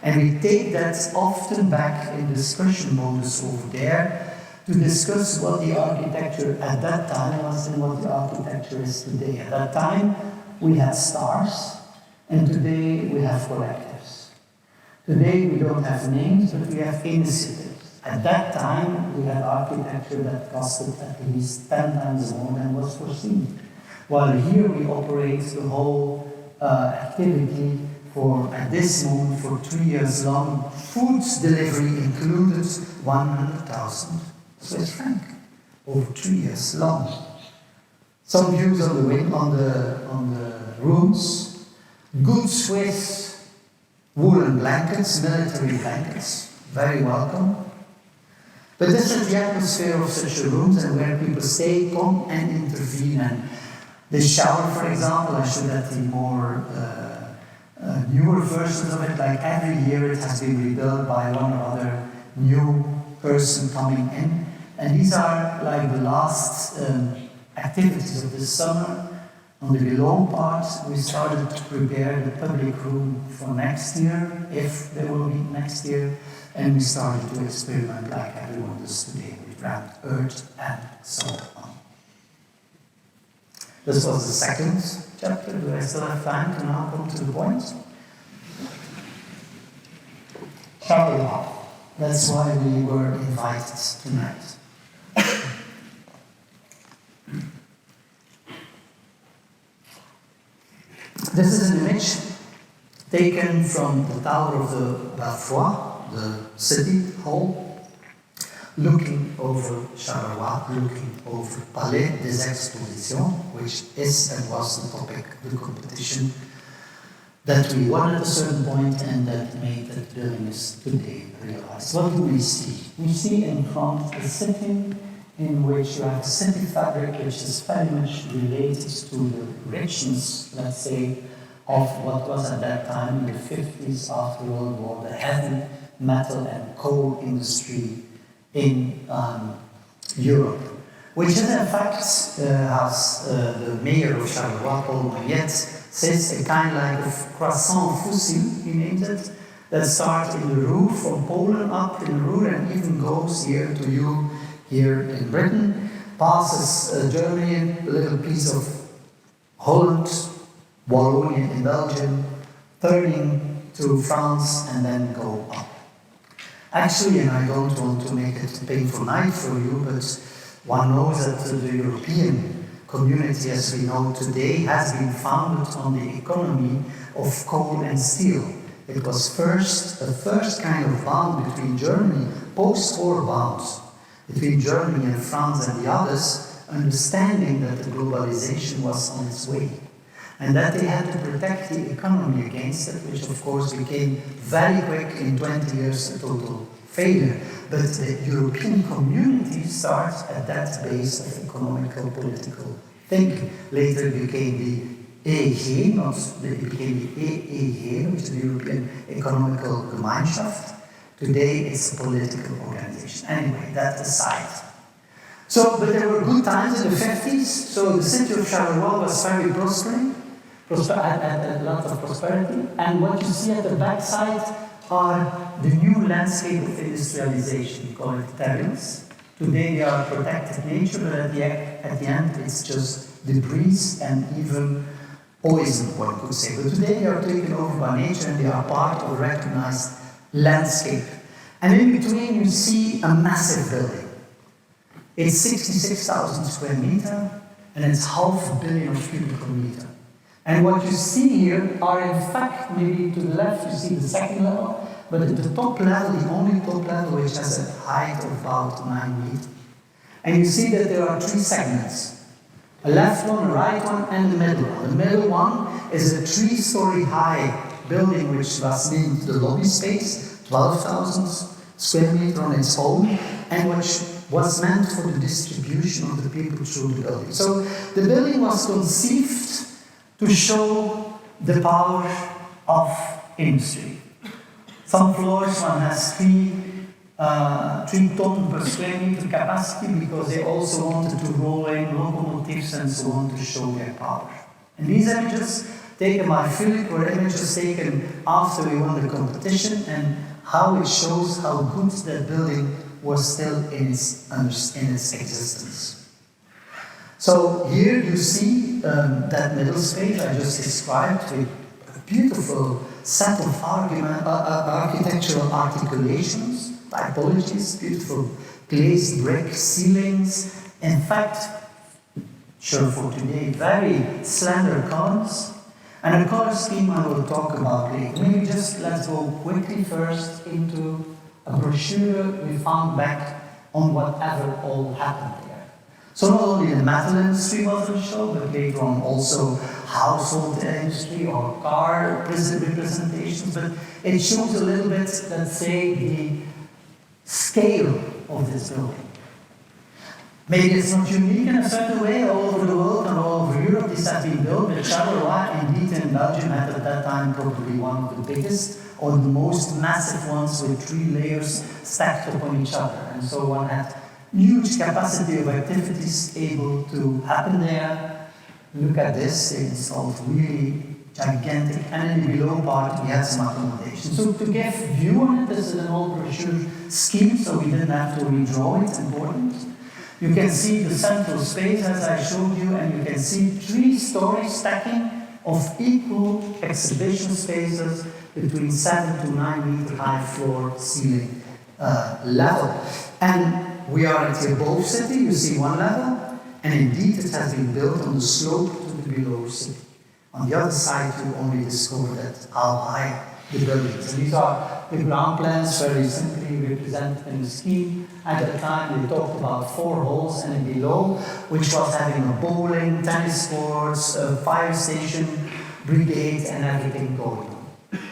And we take that often back in discussion modus over there to discuss what the architecture at that time was and what the architecture is today. At that time, we had stars, and today we have collectors. Today we don't have names, but we have initiatives. At that time, we had architecture that costed at least 10 times more than was foreseen. While here we operate the whole activity for, at this moment, for 3 years long, food delivery included 100,000 Swiss franc over 3 years long. Some views on the rooms, good Swiss woolen blankets, military blankets, very welcome. But this is the atmosphere of such a rooms, and where people stay, come and intervene. And the shower, for example, I showed that the more newer versions of it, like every year it has been rebuilt by one or other new person coming in. And these are like the last activities of this summer. On the below part, we started to prepare the public room for next year, if there will be next year. And we started to experiment like everyone does today with ramped earth and so on. This was the second chapter. Do I still have time to now come to the point? Charleroi. That's why we were invited tonight. This is an image taken from the tower of the Barbican, the city hall, looking over Charleroi, looking over Palais des Expositions, which is and was the topic of the competition that we won at a certain point and that made that building is today realized. What do we see? We see in front a city in which you have the city fabric, which is very much related to the richness, let's say, of what was at that time in the 50s after World War, the heavy metal and coal industry in Europe, which is in fact, as the mayor of Charleroi, Paul Mariette, says, a kind like of croissant fossil, he named it, that starts in the roof from Poland up in the Ruhr and even goes here to you here in Britain, passes Germany, a little piece of Holland, Wallonia in Belgium, turning to France and then go up. Actually, and I don't want to make it a painful night for you, but one knows that the European community, as we know today, has been founded on the economy of coal and steel. It was the first kind of bond between Germany, post-war bonds, between Germany and France and the others, understanding that the globalization was on its way. And that they had to protect the economy against it, which of course became very quick in 20 years a total failure. But the European community starts at that base of economical, political thinking. Later it became the EG, it became the EEG, which is the European Economical Gemeinschaft. Today it's a political organization. Anyway, that aside. So, but there were good times in the 50s, so the city of Charleroi was very prospering. Had a lot of prosperity, and what you see at the backside are the new landscape of industrialization. We call it terrains. Today they are protected nature, but at the end it's just debris and even poison, one could say. But today they are taken over by nature and they are part of a recognized landscape. And in between you see a massive building. It's 66,000 square meter, and it's 500 million of cubical meter. And what you see here are, in fact, maybe to the left, you see the second level, but at the top level, the only top level which has a height of about 9 meters. And you see that there are 3 segments. A left one, a right one, and the middle one. The middle one is a 3-story high building which was named the lobby space, 12,000 square meters on its own, and which was meant for the distribution of the people through the building. So the building was conceived to show the power of industry. Some floors one has 3 tons per square meter capacity because they also wanted to roll in locomotives and so on to show their power. And these images taken by Philip were images taken after we won the competition, and how it shows how good that building was still in its existence. So here you see that middle space I just described with a beautiful set of architectural articulations, typologies, beautiful glazed brick ceilings. In fact, sure for today, very slender columns. And a color scheme I will talk about later. Maybe just let's go quickly first into a brochure we found back on whatever all happened there. So not only the metal industry was on show, but later on also household industry or car representations. But it shows a little bit, let's say, the scale of this building. Maybe it's not unique in a certain way all over the world and all over Europe. This has been built, but Charleroi, indeed, in Belgium had at that time probably one of the biggest or the most massive ones with 3 layers stacked upon each other. And so one had huge capacity of activities able to happen there. Look at this, they installed really gigantic, and in the below part we had some accommodation. So to give view on it, this is an old brochure scheme, so we didn't have to redraw it, important. You can see the central space as I showed you, and you can see 3-story stacking of equal exhibition spaces between 7 to 9 meter high floor ceiling level. And we are at the above city, you see one level, and indeed it has been built on the slope to the below city. On the other side, you only discover that how high the buildings. And these are the ground plans, very simply represented in the scheme. At the time, they talked about 4 halls and then below, which was having a bowling, tennis courts, a fire station, brigade, and everything going on.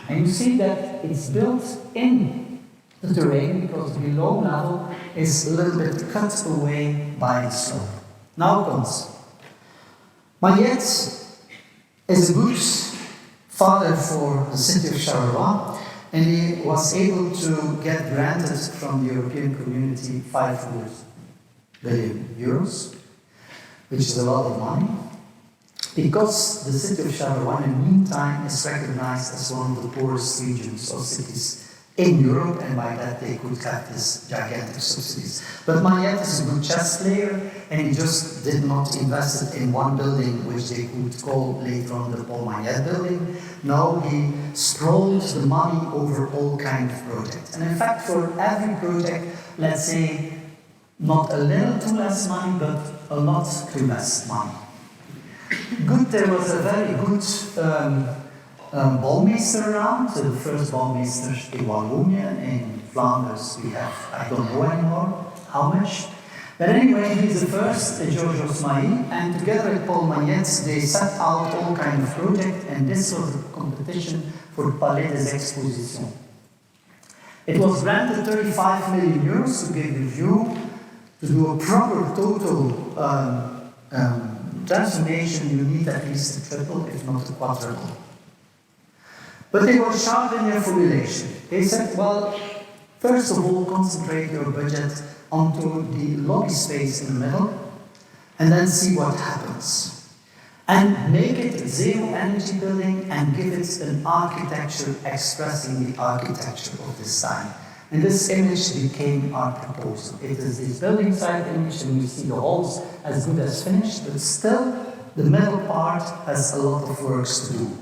And you see that it's built in the terrain because the below level is a little bit cut away by the slope. Now comes Mariette is a good father for the city of Charleroi, and he was able to get granted from the European Community 500 billion euros, which is a lot of money, because the city of Charleroi in the meantime is recognized as one of the poorest regions or cities in Europe, and by that they could have this gigantic subsidies. But Mariette is a good chess player, and he just did not invest it in one building, which they could call later on the Paul Mariette building. No, he sprawled the money over all kinds of projects. And in fact, for every project, let's say, not a little too less money, but a lot too less money. Good, there was a very good bouwmeester around, so the first bouwmeester in Wallonia, in Flanders we have, I don't know anymore how much. But anyway, he's the first, Georges Mailly, and together with Paul Mariette, they set out all kinds of projects, and this was the competition for Palais des Expositions. It was granted 35 million euros to give the view, to do a proper total transformation. You need at least a triple, if not a quadruple. But they were sharp in their formulation. They said, well, first of all, concentrate your budget onto the lobby space in the middle, and then see what happens. And make it a zero-energy building and give it an architecture expressing the architecture of this time. And this image became our proposal. It is this building site image, and we see the halls as good as finished, but still the middle part has a lot of works to do.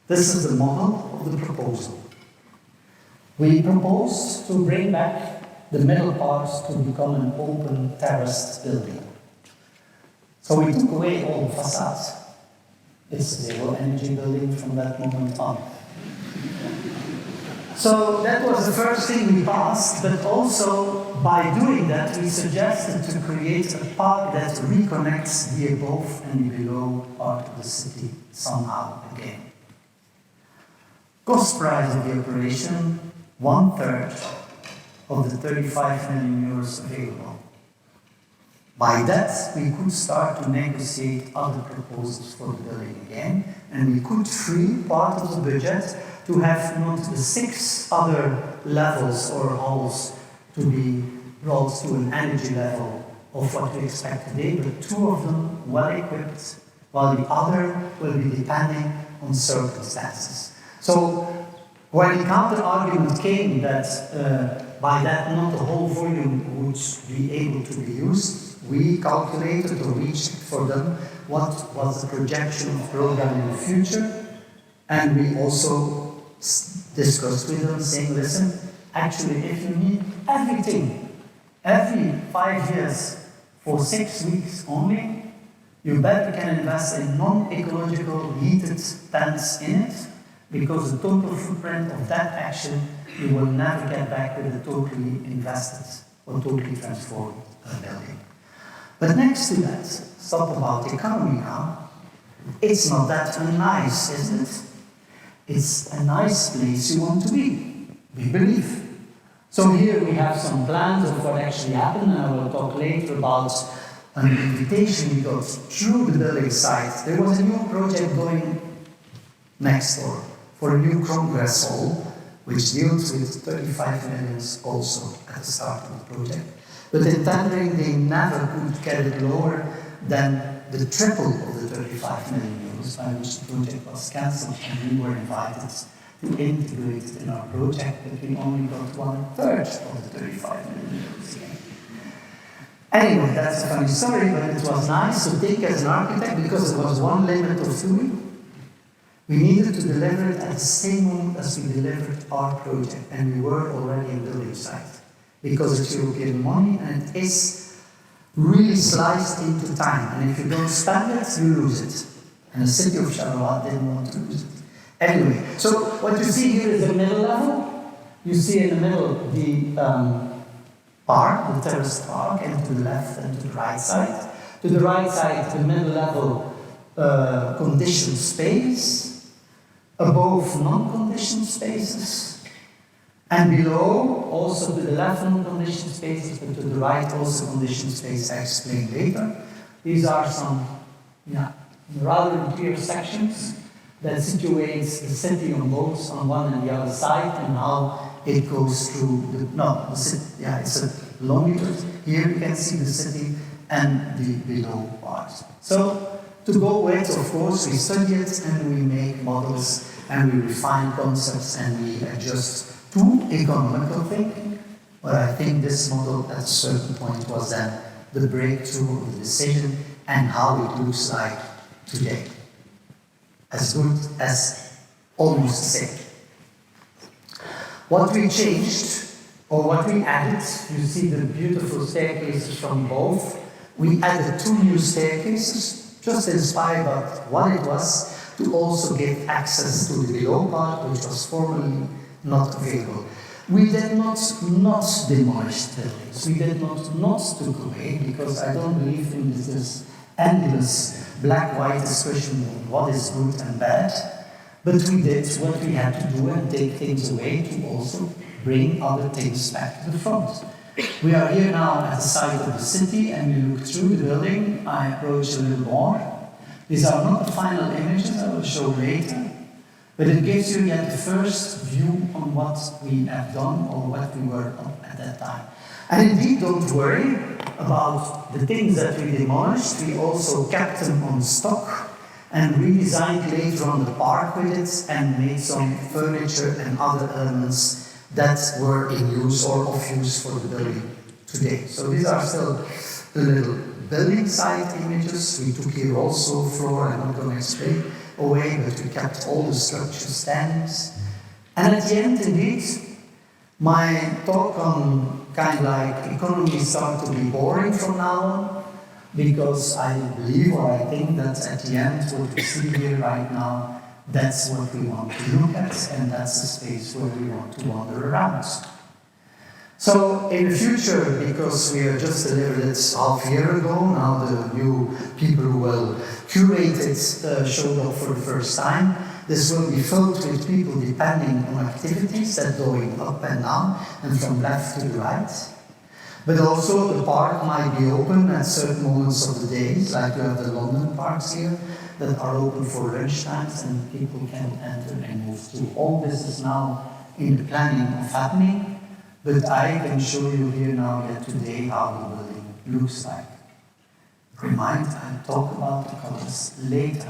This is the model of the proposal. We proposed to bring back the middle part to become an open terraced building. So we took away all the facades. It's a zero energy building from that moment on. So that was the first thing we passed, but also by doing that, we suggested to create a park that reconnects the above and the below part of the city somehow again. Cost price of the operation, 1/3 of the 35 million euros available. By that, we could start to negotiate other proposals for the building again, and we could free part of the budget to have not the 6 other levels or halls to be brought to an energy level of what we expect today, but 2 of them well equipped, while the other will be depending on circumstances. So when the counter-argument came that by that not the whole volume would be able to be used, we calculated or we checked for them what was the projection of program in the future, and we also discussed with them saying, listen, actually if you need everything, every 5 years for 6 weeks only, you better can invest in non-ecological heated tents in it, because the total footprint of that action you will never get back with a totally invested or totally transformed building. But next to that, stop about the economy now, it's not that nice, isn't it? It's a nice place you want to be, we believe. So here we have some plans of what actually happened, and I will talk later about an invitation we got through the building site. There was a new project going next door for a new Congress hall, which deals with 35 million also at the start of the project. But in tendering, they never could get it lower than the triple of the 35 million euros, by which the project was cancelled, and we were invited to integrate it in our project, but we only got 1/3 of the 35 million euros again. Anyway, that's a funny story, but it was nice to take as an architect, because it was one limit of doing. We needed to deliver it at the same moment as we delivered our project, and we were already in the building site, because it's European money, and it is really sliced into time, and if you don't spend it, you lose it. And the city of Charleroi didn't want to lose it. Anyway, so what you see here is the middle level. You see in the middle the park, the terraced park, and to the left and to the right side. To the right side, the middle level conditioned space, above non-conditioned spaces, and below, also to the left non-conditioned spaces, but to the right also conditioned space, I explain later. These are some rather clear sections that situates the city on both, on one and the other side, and how it goes through it's a longitude. Here you can see the city and the below part. So, to go with, of course, we study it and we make models and we refine concepts and we adjust to economical thinking. But I think this model at a certain point was then the breakthrough of the decision and how it looks like today. As good as almost the same. What we changed, or what we added, you see the beautiful staircases from both. We added 2 new staircases, just inspired by what it was, to also give access to the below part, which was formerly not available. We did not demolish buildings. We did not took away, because I don't believe in this endless black-white discussion of what is good and bad. But we did what we had to do and take things away to also bring other things back to the front. We are here now at the site of the city, and we look through the building. I approach a little more. These are not the final images, I will show later, but it gives you yet the first view on what we have done or what we were on at that time. And indeed, don't worry about the things that we demolished. We also kept them on stock and redesigned later on the park with it and made some furniture and other elements that were in use or of use for the building today. So these are still the little building site images. We took here also floor, I'm not going to explain away, but we kept all the structure standings. And at the end, indeed, My talk on kind of like economy started to be boring from now on, because I believe or I think that at the end, what we see here right now, that's what we want to look at, and that's the space where we want to wander around. So in the future, because we have just delivered it half a year ago, now the new people who will curate it showed up for the first time. This will be filled with people depending on activities that going up and down and from left to the right. But also the park might be open at certain moments of the day, like we have the London parks here, that are open for lunch times and people can enter and move through. All this is now in the planning of happening, but I can show you here now yet today how the building looks like. Remind, I'll talk about the colors later.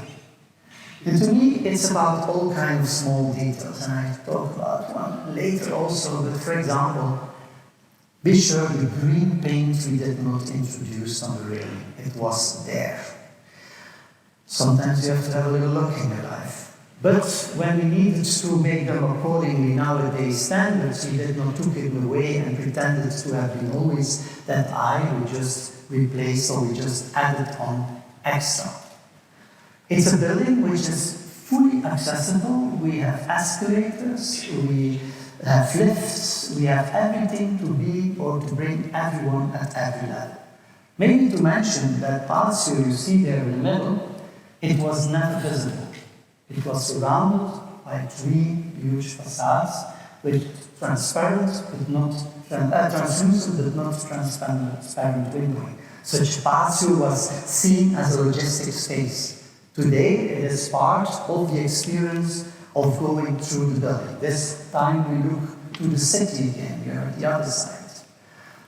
And to me, it's about all kinds of small details, and I talk about one later also, but for example, be sure the green paint we did not introduce on the railing. It was there. Sometimes you have to have a little luck in your life. But when we needed to make them accordingly nowadays standards, we did not took it away and pretended to have been always that we just replaced or we just added on extra. It's a building which is fully accessible. We have escalators, we have lifts, we have everything to be or to bring everyone at every level. Maybe to mention that patio you see there in the middle, it was never visible. It was surrounded by 3 huge facades with transparent but not translucent but not transparent windowing. Such patio was seen as a logistic space. Today it is part of the experience of going through the building. This time we look to the city again, here at the other side.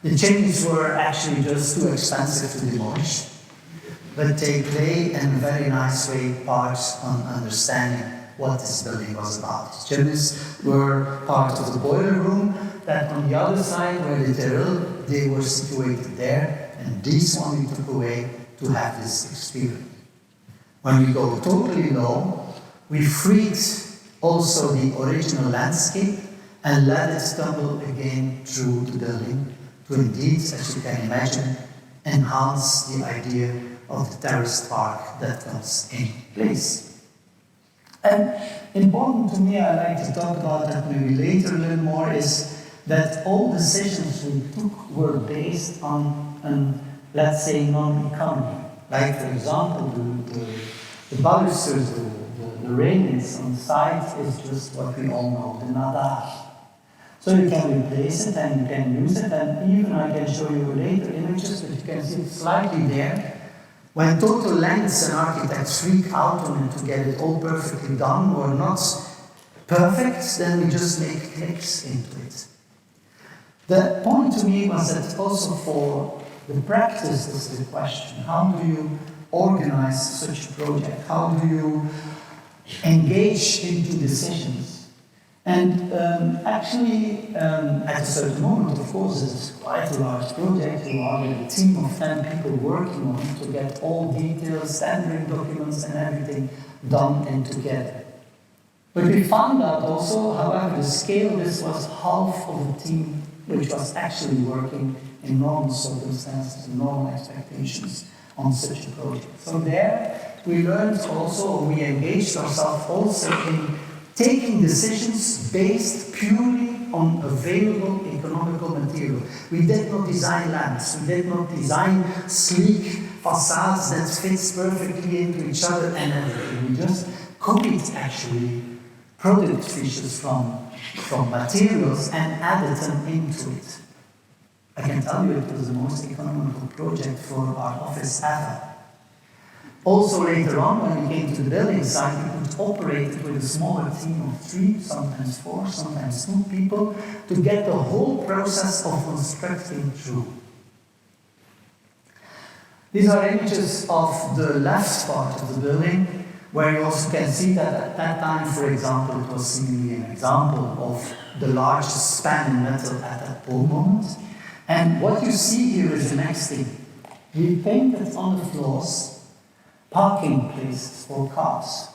The changes were actually just too expensive to demolish, but they play in a very nice way part on understanding what this building was about. Gyms were part of the boiler room, that on the other side where the drill, they were situated there, and this one we took away to have this experience. When we go totally low, we freed also the original landscape and let it stumble again through the building to indeed, as you can imagine, enhance the idea of the terraced park that comes in place. And important to me, I like to talk about that maybe later a little more, is that all decisions we took were based on let's say, non-economy. Like, for example, the balusters, the railings on the side is just what we all know, the nada. So you can replace it and you can use it, and even I can show you later images, but you can see it slightly there. When total lengths and architects freak out on it to get it all perfectly done or not perfect, then we just make clicks into it. The point to me was that also for the practice is the question. How do you organize such a project? How do you engage into decisions? And actually, at a certain moment, of course, it's quite a large project. You are with a team of 10 people working on it to get all details, tendering documents, and everything done and together. But we found out also, however, the scale, this was half of the team which was actually working in normal circumstances, and normal expectations on such a project. So there, we learned also, we engaged ourselves also in taking decisions based purely on available economical material. We did not design lamps, we did not design sleek facades that fits perfectly into each other and everything. We just copied actually product features from materials and added them into it. I can tell you it was the most economical project for our office ever. Also later on, when we came to the building site, we could operate it with a smaller team of 3, sometimes 4, sometimes 2 people, to get the whole process of constructing through. These are images of the left part of the building, where you also can see that at that time, for example, it was seemingly an example of the largest span in metal at that moment. And what you see here is the next thing. We painted on the floors parking places for cars.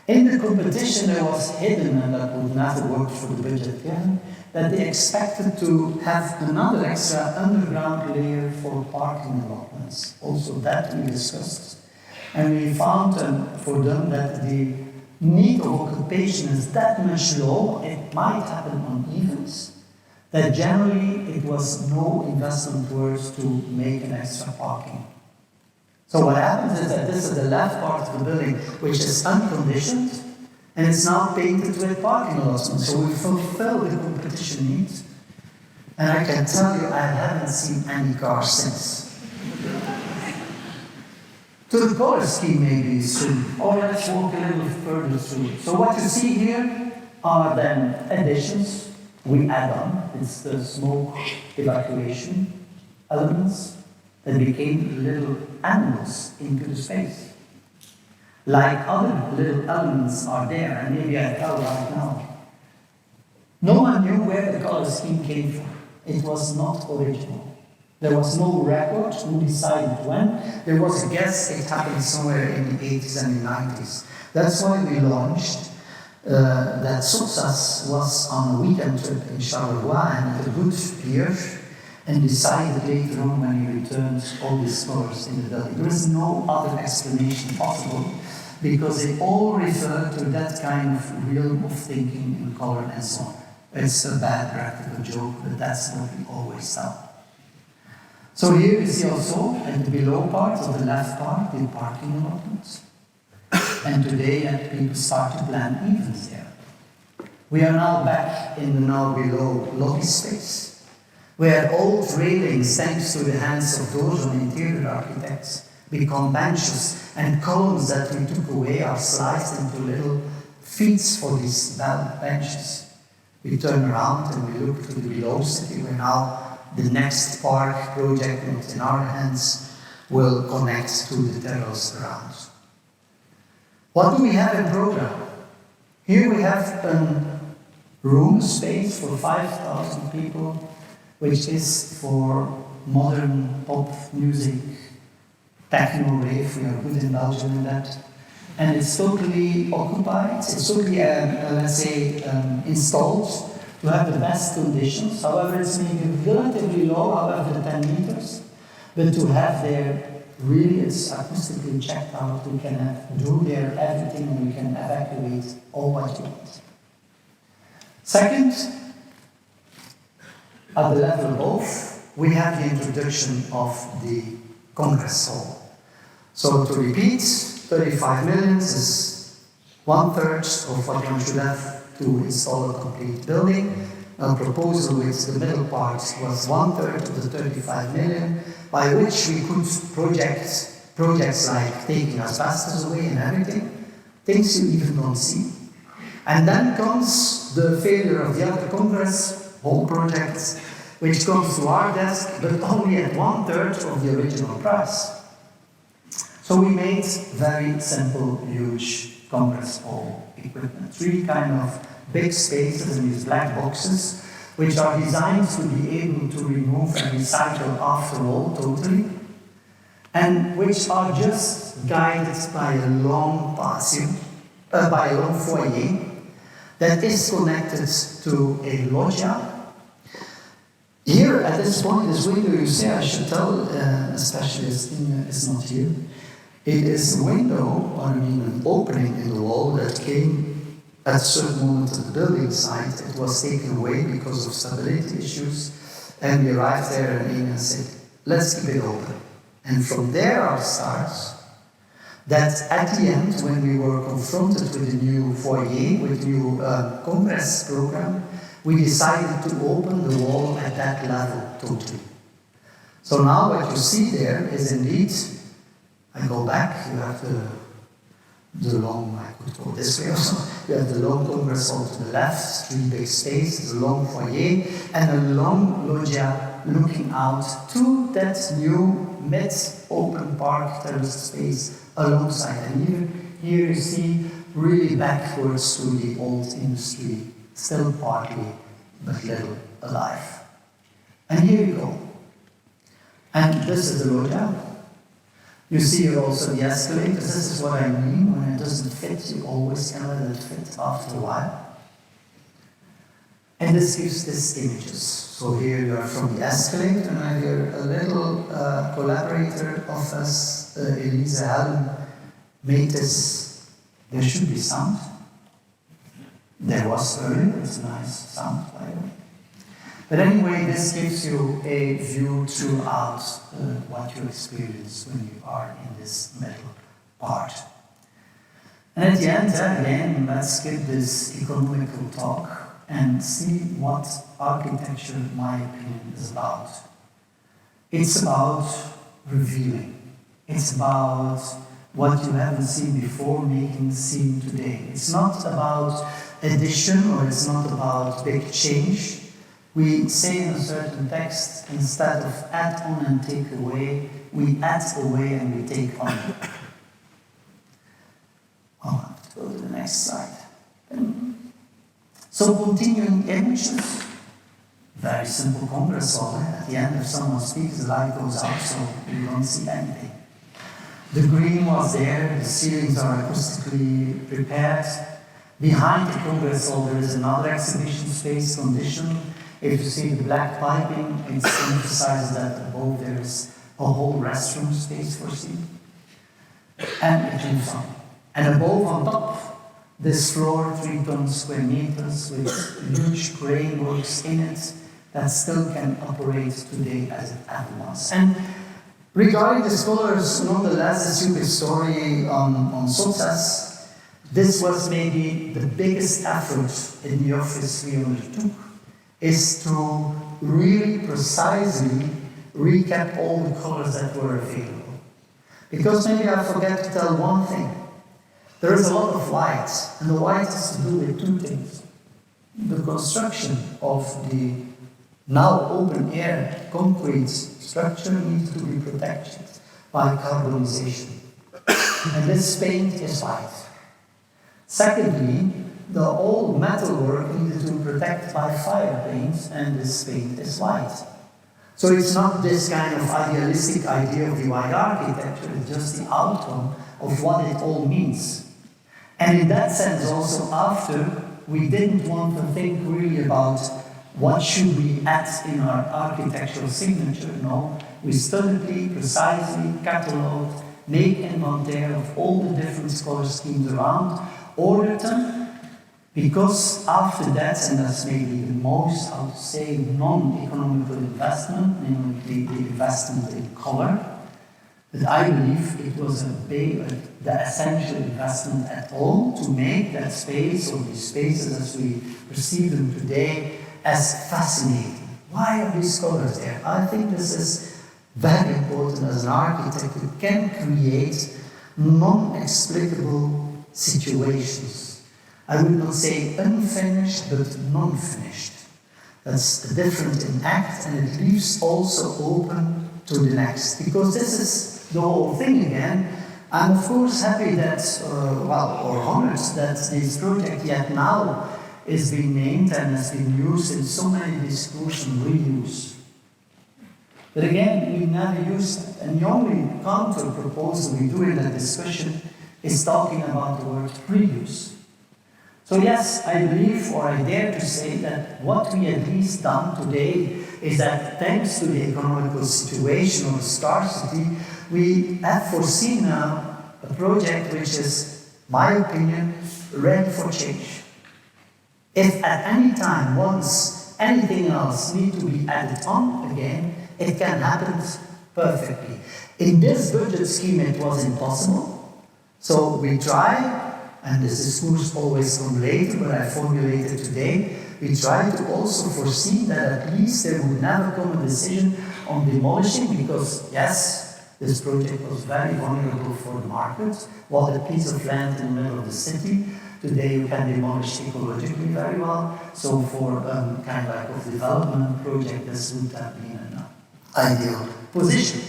In the competition, there was hidden, and that would never work for the budget given, that they expected to have another extra underground layer for parking allotments. Also that we discussed. And we found for them that the need of occupation is that much low, it might happen on events, that generally it was no investment worth to make an extra parking. So what happens is that this is the left part of the building, which is unconditioned, and it's now painted with parking allotments. So we fulfill the competition needs. And I can tell you, I haven't seen any cars since. To the color scheme maybe soon, or let's walk a little further through. So what you see here are then additions we add on. It's the smoke evacuation elements that became little animals into the space. Like other little elements are there, and maybe I tell right now. No one knew where the color scheme came from. It was not original. There was no record who decided when. There was a guess it happened somewhere in the 80s and the 90s. That's why we launched that Sotsas was on a weekend trip in Charleroi and had a good beer and decided later on when he returned all these colors in the building. There is no other explanation possible because they all refer to that kind of realm of thinking in color and so on. It's a bad practical joke, but that's what we always tell. So here you see also at the below part of the left part, the parking allotments. And today people start to plan events there. We are now back in the now below lobby space, where old railings, thanks to the hands of those on interior architects, become benches, and columns that we took away are sliced into little feet for these benches. We turn around and we look to the below city, where now the next park project, not in our hands, will connect to the terrace around. What do we have in program? Here we have a room space for 5,000 people, which is for modern pop music, techno rave. We are good in Belgium in that. And it's totally occupied. It's totally, installed to have the best conditions. However, it's maybe relatively low, however, the 10 meters. But to have there, really, it's acoustically checked out. We can do there everything, and we can evacuate all what you want. Second, at the level above, we have the introduction of the Congress Hall. So to repeat, 35 million is 1/3 of what one should have to install a complete building. A proposal with the middle part was 1/3 of the 35 million, by which we could projects like taking asbestos away and everything, things you even don't see. And then comes the failure of the other Congress Hall projects, which comes to our desk, but only at 1/3 of the original price. So we made very simple, huge Congress Hall equipment. 3 kind of big spaces in these black boxes, which are designed to be able to remove and recycle after all, totally, and which are just guided by a long foyer that is connected to a loggia. Here, at this point, this window, you see, I should tell, especially as is not here, it is a window, an opening in the wall that came at a certain moment at the building site. It was taken away because of stability issues, and we arrived there and Ina said, let's keep it open. And from there our starts, that at the end, when we were confronted with the new foyer, with the new Congress program, we decided to open the wall at that level totally. So now what you see there is indeed, I go back, you have the long, I could go this way also, you have the long Congress Hall to the left, 3 big spaces, a long foyer, and a long loggia looking out to that new mid-open park terrace space alongside. And here you see really backwards to the old industry, still partly, but little alive. And here you go. And this is the loggia. You see here also the escalators. This is what I mean. When it doesn't fit, you always can let it fit after a while. And this gives these images. So here you are from the escalator, and I hear a little collaborator of us, Elise Helen, made this. There should be sound. There was earlier, it's a nice sound, by the way. But anyway, this gives you a view throughout what you experience when you are in this middle part. And at the end, again, let's skip this economical talk and see what architecture, in my opinion, is about. It's about revealing. It's about what you haven't seen before, making seen today. It's not about addition, or it's not about big change. We say in a certain text, instead of add on and take away, we add away and we take on. Oh, I have to go to the next slide. So continuing images, very simple Congress hall. At the end, if someone speaks, the light goes out, so you don't see anything. The green was there, the ceilings are acoustically prepared. Behind the Congress hall, there is another exhibition space condition. If you see the black piping, it emphasizes that above there is a whole restroom space foreseen. And it moves on. And above, on top, this floor, 3 square meters, with huge crane works in it, that still can operate today as it ever was. And regarding the scholars, nonetheless, the super story on Sotas, this was maybe the biggest effort in the office we undertook, is to really precisely recap all the colors that were available. Because maybe I forget to tell one thing. There is a lot of white, and the white has to do with 2 things. The construction of the now open-air concrete structure needs to be protected by carbonization. And this paint is white. Secondly, the old metalwork needed to be protected by fire paint, and this paint is white. So it's not this kind of idealistic idea of the white architecture, it's just the outcome of what it all means. And in that sense also, after, we didn't want to think really about what should we add in our architectural signature. No, we studiedly, precisely catalogued, made inventaire of all the different color schemes around, ordered them, because after that, and that's maybe the most, I would say, non-economical investment, namely the investment in color, but I believe it was the essential investment at all to make that space, or these spaces as we perceive them today, as fascinating. Why are these colors there? I think this is very important as an architect. You can create non-explicable situations. I would not say unfinished, but non-finished. That's different in act, and it leaves also open to the next. Because this is the whole thing again. I'm of course happy that, or honored that this project yet now is being named and has been used in so many discourses on reuse. But again, we never used it. And the only counter proposal we do in that discussion is talking about the word reuse. So yes, I believe, or I dare to say, that what we at least done today is that thanks to the economical situation or scarcity, we have foreseen now a project which is, my opinion, ready for change. If at any time, once anything else needs to be added on again, it can happen perfectly. In this budget scheme, it was impossible. So we try, and this discourse always comes later, but I formulated today, we try to also foresee that at least there would never come a decision on demolishing, because yes, this project was very vulnerable for the market. Was a piece of land in the middle of the city. Today you can demolish ecologically very well. So for kind of like a development project, this would have been an ideal position.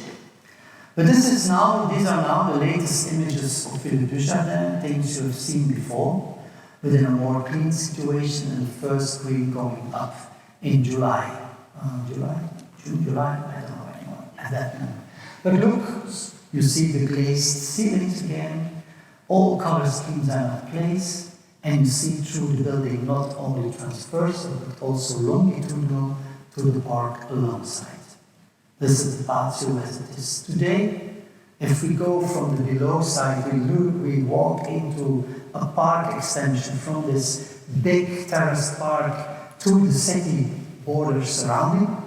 But these are now the latest images of Vylder Dujardin, things you have seen before, but in a more clean situation, and the first screen going up in July. July? I don't know anymore at that moment. But look, You see the glazed ceilings again, all color schemes are at place, and you see through the building not only transversal but also longitudinal to the park alongside. This is the patio as it is today. If we go from the below side, we walk into a park extension from this big terraced park to the city border surrounding,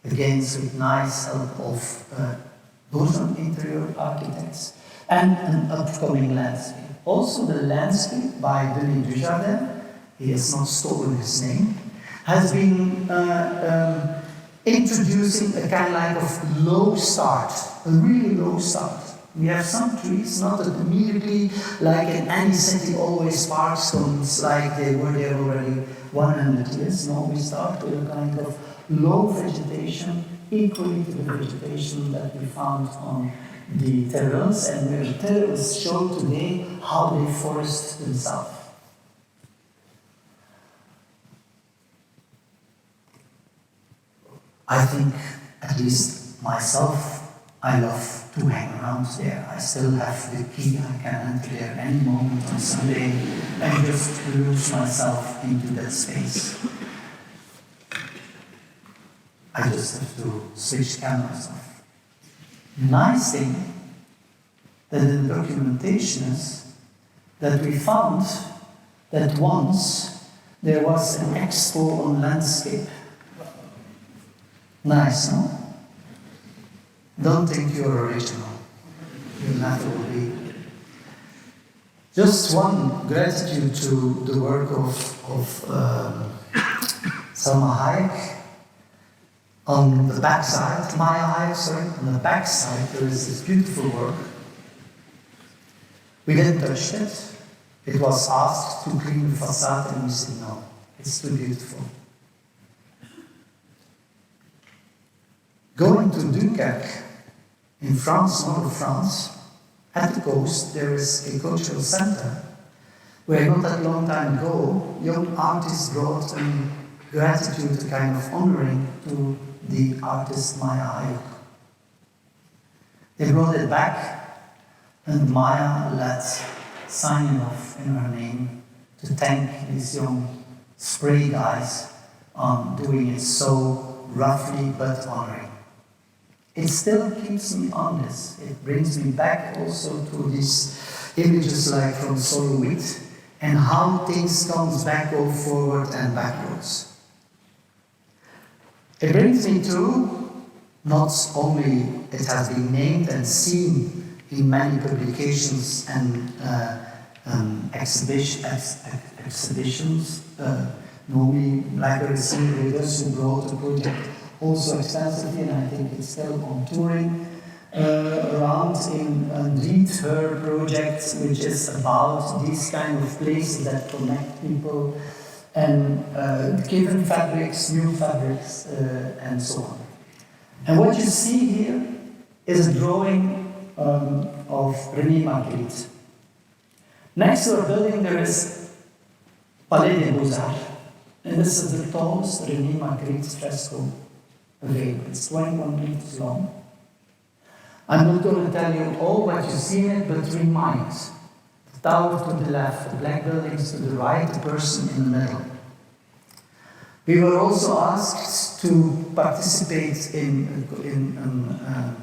again with nice help of those interior architects, and an upcoming landscape. Also the landscape by Denis Dujardin, he has not stolen his name, has been introducing a kind of low start, a really low start. We have some trees, not immediately like in any city always park stones like they were there already 100 years. No, we start with a kind of low vegetation, equally to the vegetation that we found on the terraces, and where the terraces show today how they forest themselves. I think, at least myself, I love to hang around there. I still have the key. I can enter there any moment on Sunday and just lose myself into that space. I just have to switch cameras off. The nice thing that in the documentation is that we found that once there was an expo on landscape. Nice, no? Don't think you're original. You never will be. Just one gratitude to the work of Salma Hayek. On the backside, Maya Hayek, sorry, on the backside there is this beautiful work. We didn't touch it. It was asked to clean the facade and we said no, it's too beautiful. Going to Dunkerque, in France, north of France, at the coast, there is a cultural center where not that long time ago, young artists brought in gratitude, a kind of honoring to the artist Maya Hayek. They brought it back, and Maya let sign off in her name to thank these young spray guys on doing it so roughly but honoring. It still keeps me honest. It brings me back also to these images like from Solowit and how things comes back, go forward and backwards. It brings me to not only it has been named and seen in many publications and exhibitions. Nomi Blackberry Readers who brought the project also extensively, and I think it's still on touring around in Indeed, her project, which is about these kind of places that connect people and given fabrics, new fabrics, and so on. And what you see here is a drawing of René Magritte. Next to our building there is Palais des Beaux-Arts, and this is the tallest René Magritte fresco available. It's 21 meters long. I'm not going to tell you all what you see in it, but remind the tower to the left, the black buildings to the right, the person in the middle. We were also asked to participate in an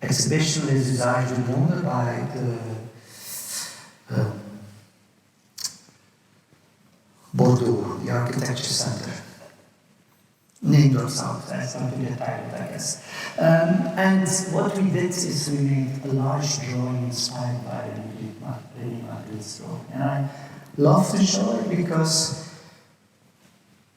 exhibition Les Usages du Monde by the Bordeaux, the Architecture Centre. Name drops out, that's not the title, I guess. And what we did is we made a large drawing inspired by René Magritte's drawing. And I love to show it because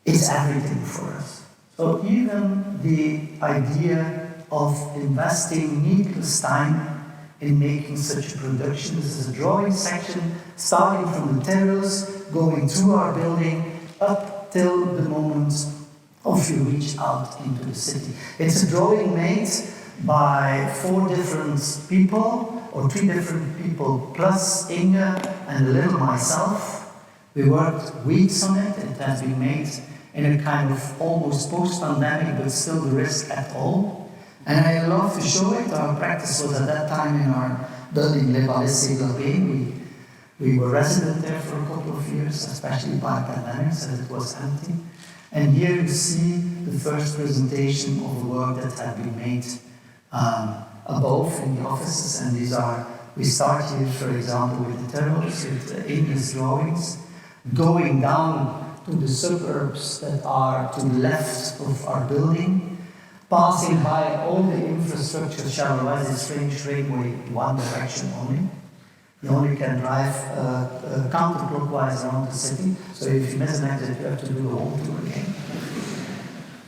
it's everything for us. So even the idea of investing needless time in making such a production, this is a drawing section starting from the terrace, going through our building up till the moment of you reach out into the city. It's a drawing made by 4 different people, or 3 different people, plus Inge and a little myself. We worked weeks on it. It has been made in a kind of almost post-pandemic, but still the risk at all. And I love to show it. Our practice was at that time in our building, Le Palais. We were resident there for a couple of years, especially by pandemic, as it was empty. And here you see the first presentation of the work that had been made above in the offices. And these are, we start here, for example, with the terrace, with Amy's drawings, going down to the suburbs that are to the left of our building, passing by all the infrastructure. Charleroi is a strange railway, one direction only. You only can drive counterclockwise around the city, so if you miss an exit, you have to do the whole tour again.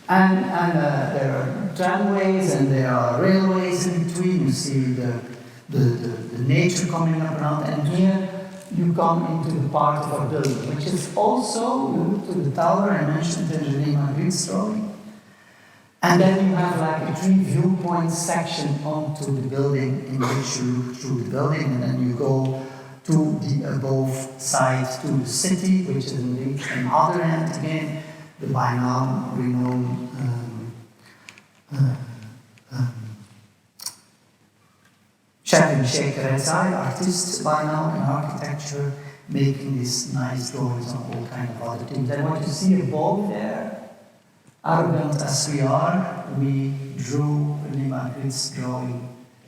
And there are tramways and there are railways in between. You see the nature coming up around, and here you come into the part of our building, which is also, you look to the tower I mentioned in the reimagining drawing. And then you have like a 3 viewpoint section onto the building in which you look through the building, and then you go to the above side to the city, which is indeed an other end again, the by now renowned Chef and Sheikh Rezai, artist by now in architecture, making these nice drawings on all kind of other things. And what you see above there, arrogant as we are, we drew Magritte's drawing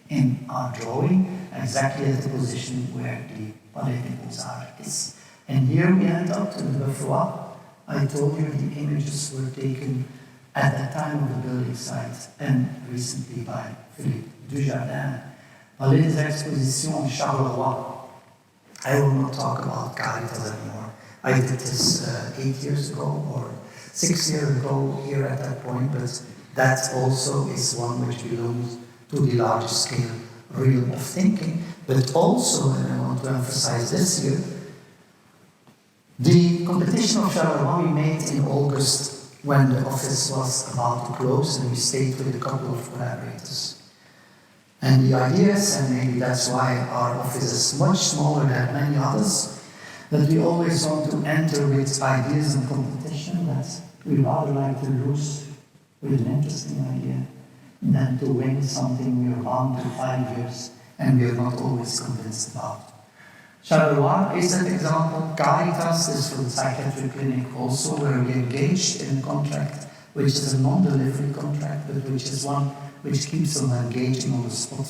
in our drawing, exactly at the position where the Palais des Beaux-Arts is. And here we end up to the Beffroi. I told you the images were taken at that time of the building site and recently by Philippe Dujardin. Palais des Expositions, Charleroi. I will not talk about Caritas anymore. I did this 8 years ago or 6 years ago here at that point, but that also is one which belongs to the larger scale realm of thinking. But also, and I want to emphasize this here, the competition of Charleroi we made in August when the office was about to close, and we stayed with a couple of collaborators. And the idea is, and maybe that's why our office is much smaller than many others, that we always want to enter with ideas and competition that we rather like to lose with an interesting idea than to win something we are bound to 5 years and we are not always convinced about. Charleroi is an example. Caritas is for the psychiatric clinic also, where we engaged in a contract which is a non-delivery contract, but which is one which keeps them engaging on the spot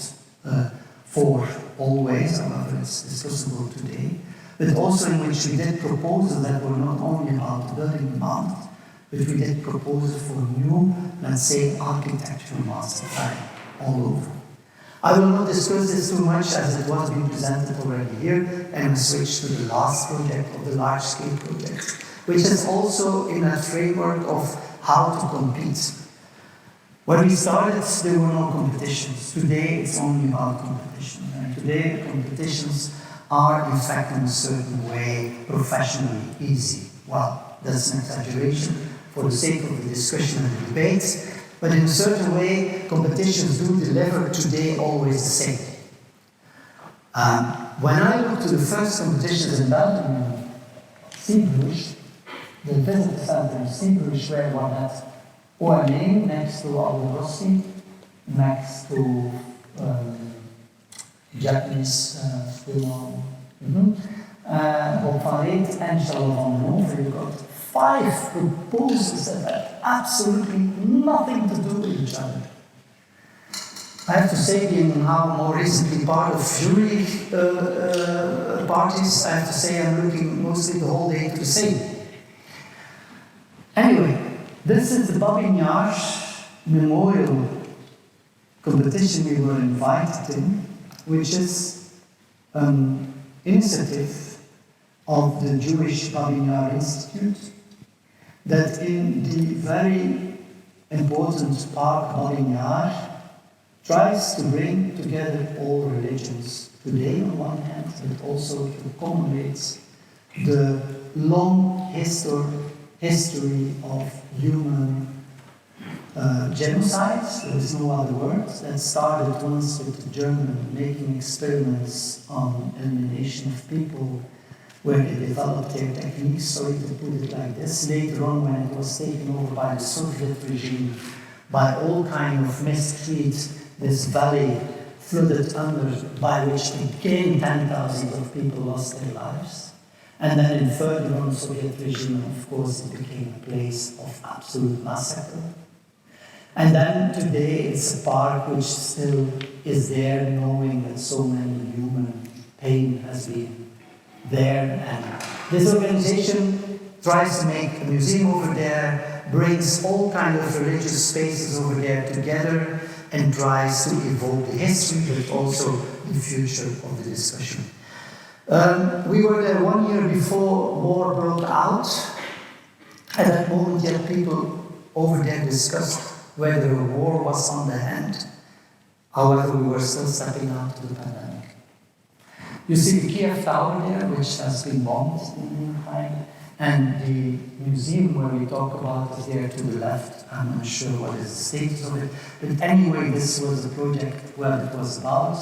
for always, however it's discussable today, but also in which we did proposals that were not only about the building demand, but we did proposals for new, let's say, architectural master plan all over. I will not discuss this too much as it was being presented already here, and we switch to the last project of the large-scale project, which is also in that framework of how to compete. When we started, there were no competitions. Today, it's only about competition. And today, competitions are, in fact, in a certain way, professionally easy. Well, that's an exaggeration for the sake of the discussion and the debate, but in a certain way, competitions do deliver today always the same. When I look to the first competitions in Belgium, Zeebrugge, the visitor center in Zeebrugge, where one had OMA next to AgwA, next to Japanese film, Bob van Reet and Charles van Hoover. You got 5 proposals that had absolutely nothing to do with each other. I have to say, being now more recently part of jury parties, I have to say I'm looking mostly the whole day to the same. Anyway, this is the Barbican Memorial competition we were invited in, which is an initiative of the Jewish Barbican Institute that in the very important park Barbican tries to bring together all religions today on one hand, but also to commemorate the long history of human genocides. There is no other word. That started once with the German making experiments on elimination of people, where they developed their techniques, sorry to put it like this. Later on, when it was taken over by the Soviet regime, by all kind of mistreat, this valley flooded under, by which again 10,000 of people lost their lives. And then in further on Soviet regime, of course, it became a place of absolute massacre. And then today it's a park which still is there, knowing that so many human pain has been there. And this organization tries to make a museum over there, brings all kinds of religious spaces over there together, and tries to evoke the history, but also the future of the discussion. We were there 1 year before war broke out. At that moment, yet people over there discussed whether a war was on the hand. However, we were still stepping out of the pandemic. You see the Kiev Tower there, which has been bombed in the meantime, and the museum where we talk about is there to the left. I'm not sure what is the status of it, but anyway, this was the project where it was about.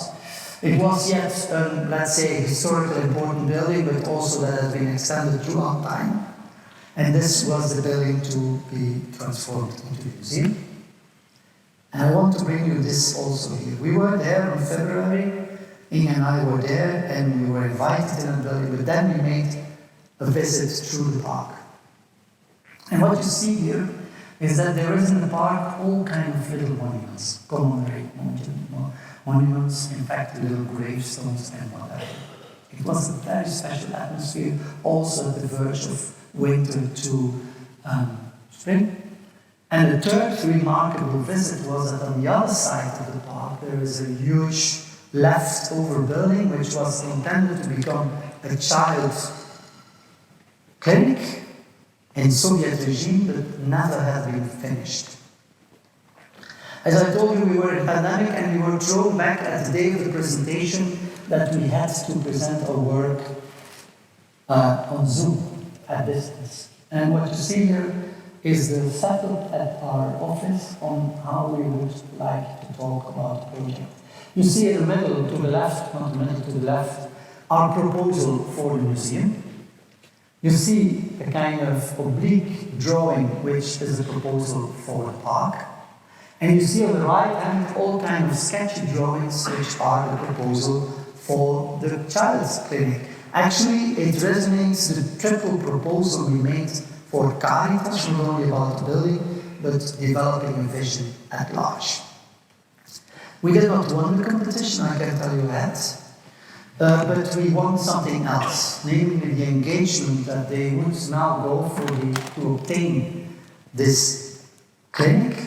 It was yet, let's say, a historically important building, but also that has been extended throughout time. And this was the building to be transformed into a museum. And I want to bring you this also here. We were there in February, Inge and I were there, and we were invited in the building, but then we made a visit through the park. And what you see here is that there is in the park all kinds of little monuments, commemorate monuments, in fact, little gravestones and whatever. It was a very special atmosphere, also at the verge of winter to spring. And the third remarkable visit was that on the other side of the park there is a huge leftover building which was intended to become a child's clinic in Soviet regime, but never had been finished. As I told you, we were in pandemic and we were thrown back at the day of the presentation that we had to present our work on Zoom at distance. And what you see here is the setup at our office on how we would like to talk about the project. You see in the middle to the left, not the middle to the left, our proposal for the museum. You see a kind of oblique drawing, which is a proposal for the park. And you see on the right hand all kinds of sketchy drawings, which are the proposal for the child's clinic. Actually, it resonates the triple proposal we made for Caritas, not only about the building, but developing a vision at large. We did not win the competition, I can tell you that. But we want something else, namely the engagement that they would now go for to obtain this clinic,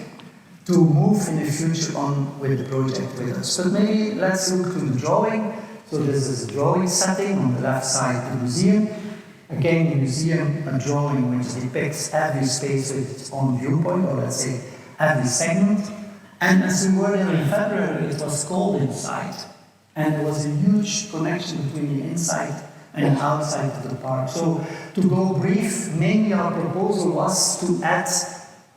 to move in the future on with the project with us. But maybe let's look to the drawing. So this is a drawing setting on the left side, the museum. Again, the museum, a drawing which depicts every space with its own viewpoint, or let's say every segment. And as we were there in February, it was cold inside. And there was a huge connection between the inside and the outside of the park. So to go brief, mainly our proposal was to add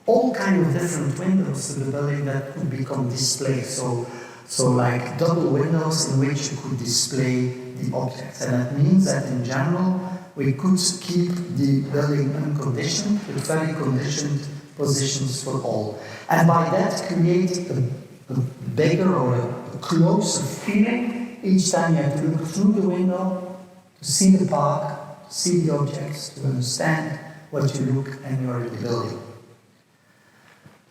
all kinds of different windows to the building that could become displays. So like double windows in which you could display the objects. And that means that in general, we could keep the building unconditioned, with very conditioned positions for all. And by that create a bigger or a closer feeling each time you have to look through the window, to see the park, to see the objects, to understand what you look and you're in the building.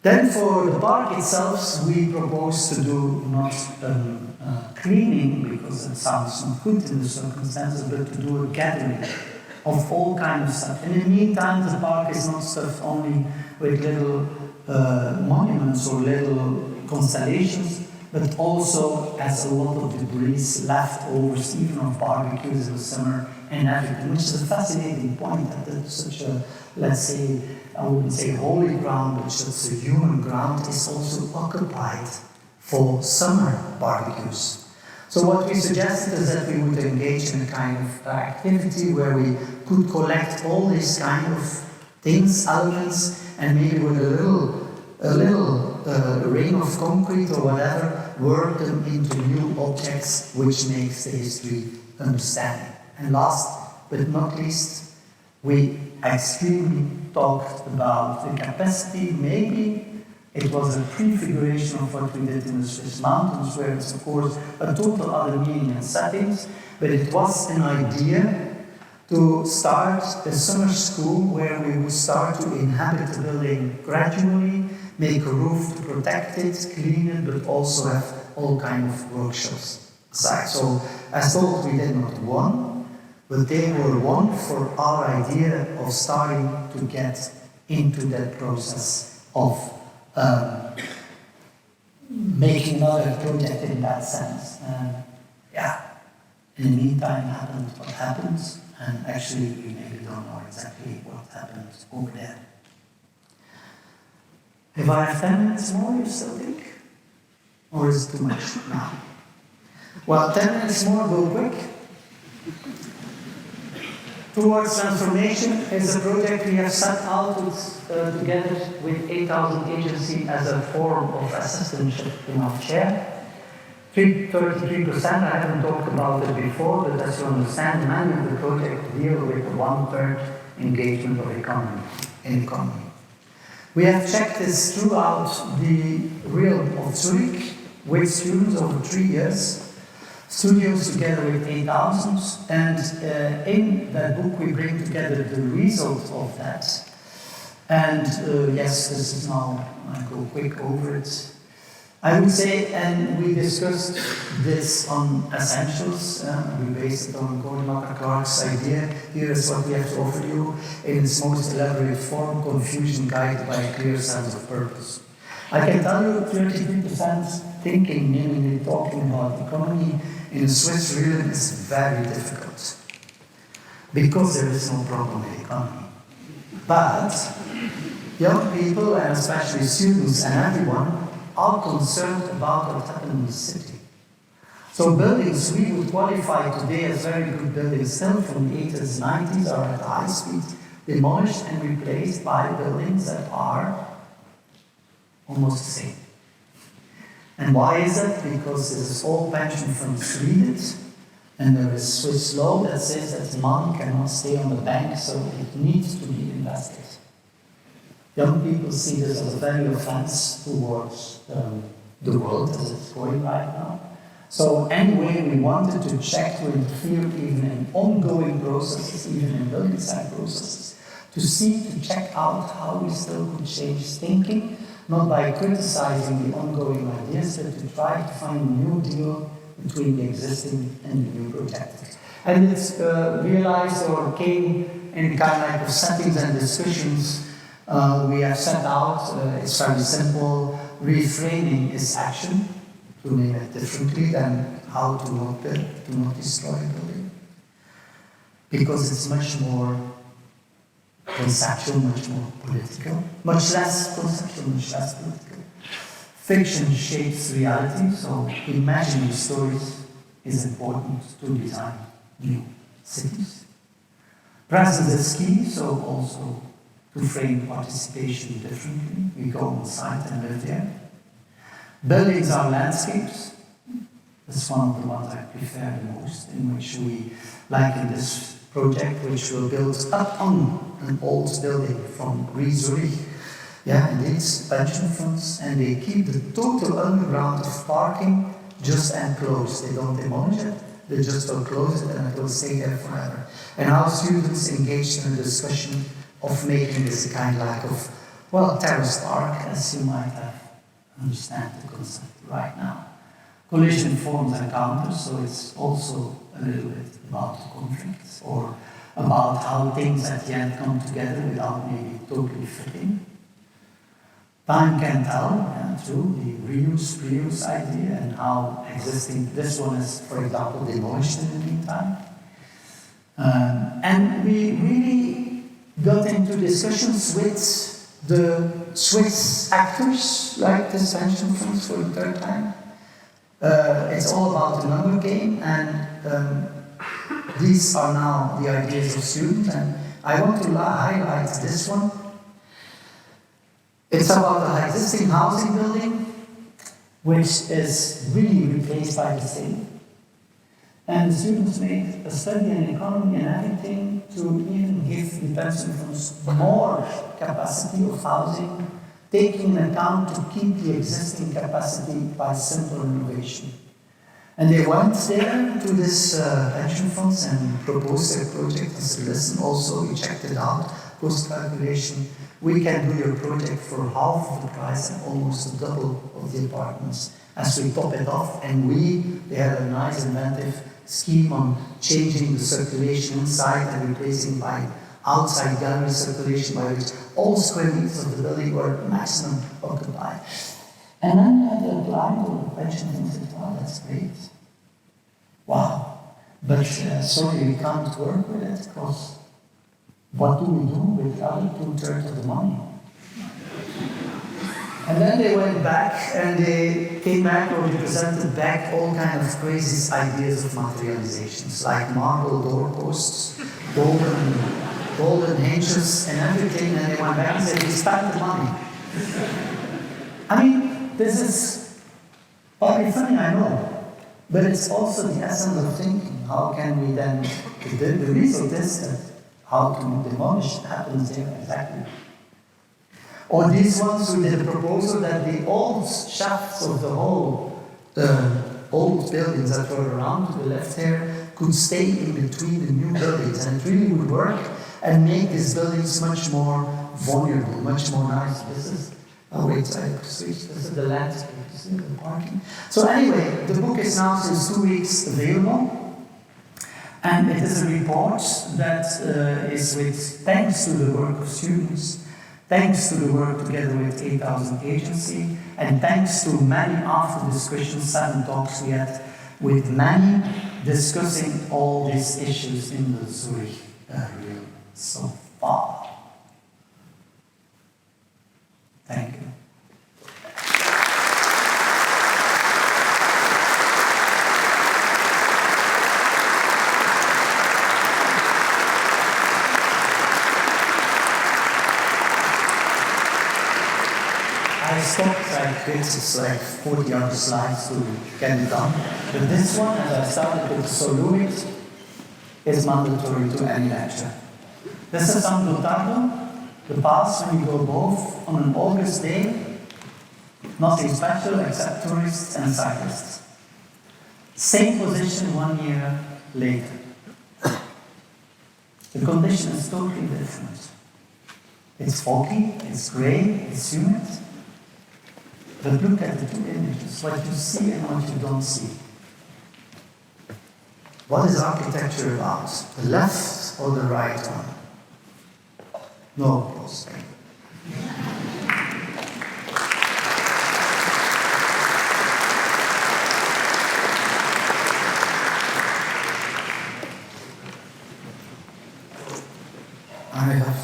Then for the park itself, we propose to do not cleaning, because it sounds not good in the circumstances, but to do a gathering of all kinds of stuff. And in the meantime, the park is not stuffed only with little monuments or little constellations, but also has a lot of debris, leftovers, even of barbecues in the summer and everything, which is a fascinating point that it's such a, let's say, I wouldn't say holy ground, but just a human ground is also occupied for summer barbecues. So what we suggested is that we would engage in a kind of activity where we could collect all these kind of things, elements, and maybe with a little ring of concrete or whatever, work them into new objects, which makes the history understanding. And last but not least, we extremely talked about the capacity maybe It was a prefiguration of what we did in the Swiss mountains, where it's, of course, a total other meaning and settings, but it was an idea to start a summer school where we would start to inhabit the building gradually, make a roof to protect it, clean it, but also have all kinds of workshops aside. So, as told, we did not one, but they were one for our idea of starting to get into that process of making another project in that sense. In the meantime happened what happens, and actually we maybe don't know exactly what happened over there. If I have 10 minutes more, you still think? Or is it too much now? Well, 10 minutes more, go quick. Towards Transformation is a project we have set out together with 8,000 agencies as a form of assistantship in our chair. 33%, I haven't talked about it before, but as you understand, many of the projects deal with the 1/3 engagement of economy. We have checked this throughout the realm of Zurich with students over 3 years, studios together with 8,000, and in that book we bring together the result of that. And yes, this is now, I go quick over it. I would say, and we discussed this on Essentials, we based it on Gordon Clark's idea. Here is what we have to offer you in its most elaborate form, confusion guided by a clear sense of purpose. I can tell you 33% thinking, namely talking about economy, in the Swiss realm is very difficult. Because there is no problem with economy. But young people, and especially students and everyone, are concerned about what happened in the city. So buildings we would qualify today as very good buildings still from the 80s, 90s are at high speed, demolished and replaced by buildings that are almost the same. And why is that? Because this is all pension funds read it, and there is Swiss law that says that money cannot stay on the bank, so it needs to be invested. Young people see this as a very offense towards the world as it's going right now. So anyway, we wanted to check to interfere even in ongoing processes, even in building site processes, to check out how we still could change thinking, not by criticizing the ongoing ideas, but to try to find a new deal between the existing and the new project. And it's realized or came in kind of settings and discussions. We have set out, it's very simple, reframing is action, to name it differently than how to not build, to not destroy a building. Because it's much more conceptual, much more political, much less conceptual, much less political. Fiction shapes reality, so imagining stories is important to design new cities. Presence is key, so also to frame participation differently. We go on site and live there. Buildings are landscapes. That's one of the ones I prefer the most, in which we, like in this project, which will build up on an old building from Zurich. Yeah, indeed, pension funds, and they keep the total underground of parking just enclosed. They don't demolish it, they just enclose it and it will stay there forever. And our students engaged in a discussion of making this a kind of, well, terrace park, as you might have understand the concept right now. Collision forms encounters, so it's also a little bit about the conflicts, or about how things at the end come together without maybe totally fitting. Time can tell, through the reuse idea, and how existing, this one is, for example, demolished in the meantime. And we really got into discussions with the Swiss actors, like this pension funds for the third time. It's all about the number game, and these are now the ideas of students, and I want to highlight this one. It's about an existing housing building, which is really replaced by the state. And the students made a study in economy and everything to even give the pension funds more capacity of housing taking account to keep the existing capacity by simple innovation. And they went there to this pension funds and proposed their project and said, listen, also we checked it out, post-calculation, we can do your project for half of the price and almost double of the apartments as we top it off. And they had a nice inventive scheme on changing the circulation inside and replacing by outside gallery circulation, by which all square meters of the building were maximum occupied. And then the client or the pension fund said, wow, that's great. Wow. But sorry, we can't work with it because what do we do with the other 2/3 of the money? And then they went back and they came back or they presented back all kind of crazy ideas of materializations, like marble doorposts, golden hinges and everything, and they went back and said, we spent the money. I mean, this is probably funny, I know, but it's also the essence of thinking. How can we then, the result is that how to demolish happens there exactly. Or these ones who did a proposal that the old shafts of the whole old buildings that were around to the left here could stay in between the new buildings, and it really would work and make these buildings much more vulnerable, much more nice. This is, oh wait, I have to switch, this is the landscape, this is the parking. So anyway, the book is now since 2 weeks available. And it is a report that is with, thanks to the work of students, thanks to the work together with 8,000 Agency, and thanks to many after discussions, 7 talks we had with many discussing all these issues in the Zurich area so far. Thank you. I stopped, I created like 40 other slides to get it done. But this one, as I started with Soluit, is mandatory to any lecture. This is San Gotardo, the pass when you go both on an August day, nothing special except tourists and cyclists. Same position 1 year later. The condition is totally different. It's foggy, it's grey, it's humid. But look at the 2 images, what you see and what you don't see. What is architecture about? The left or the right one? No applause. I have.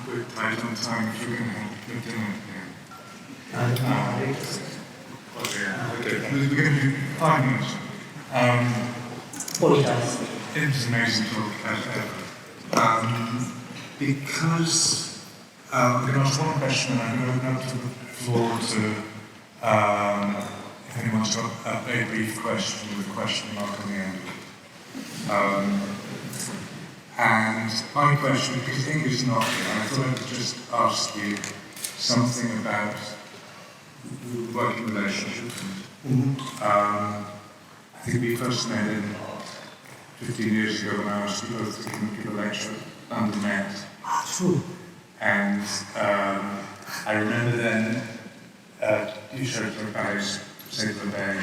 We're tight on time, if you're going to have to continue. Okay, we're going to do 5 minutes. Apologize. It was amazing talk as ever. Because I'm going to ask one question and I'm going to open up to the floor to if anyone's got a very brief question with a question mark on the end. And my question, because Ingrid's not here, I thought I'd just ask you something about the working relationship. I think we first met in 15 years ago when I asked you both to give a lecture under Met. True. And I remember then you showed me Palais, Vylder,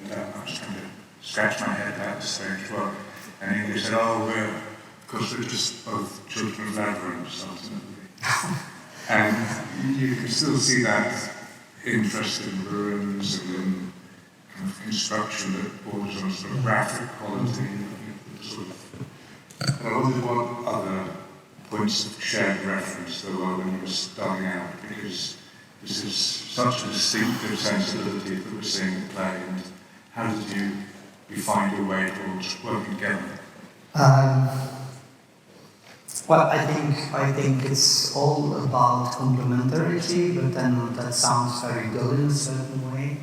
and I was trying to scratch my head about the strange work. And Ingrid said, oh, of course we're just both children of labyrinths, ultimately. And you can still see that interest in ruins and in kind of construction that borders on sort of graphic quality. But I wondered what other points of shared reference there were when you were starting out, because this is such a distinctive sensibility that we're seeing at play, and how did you find your way towards working together? Well, I think it's all about complementarity, but then that sounds very good in a certain way.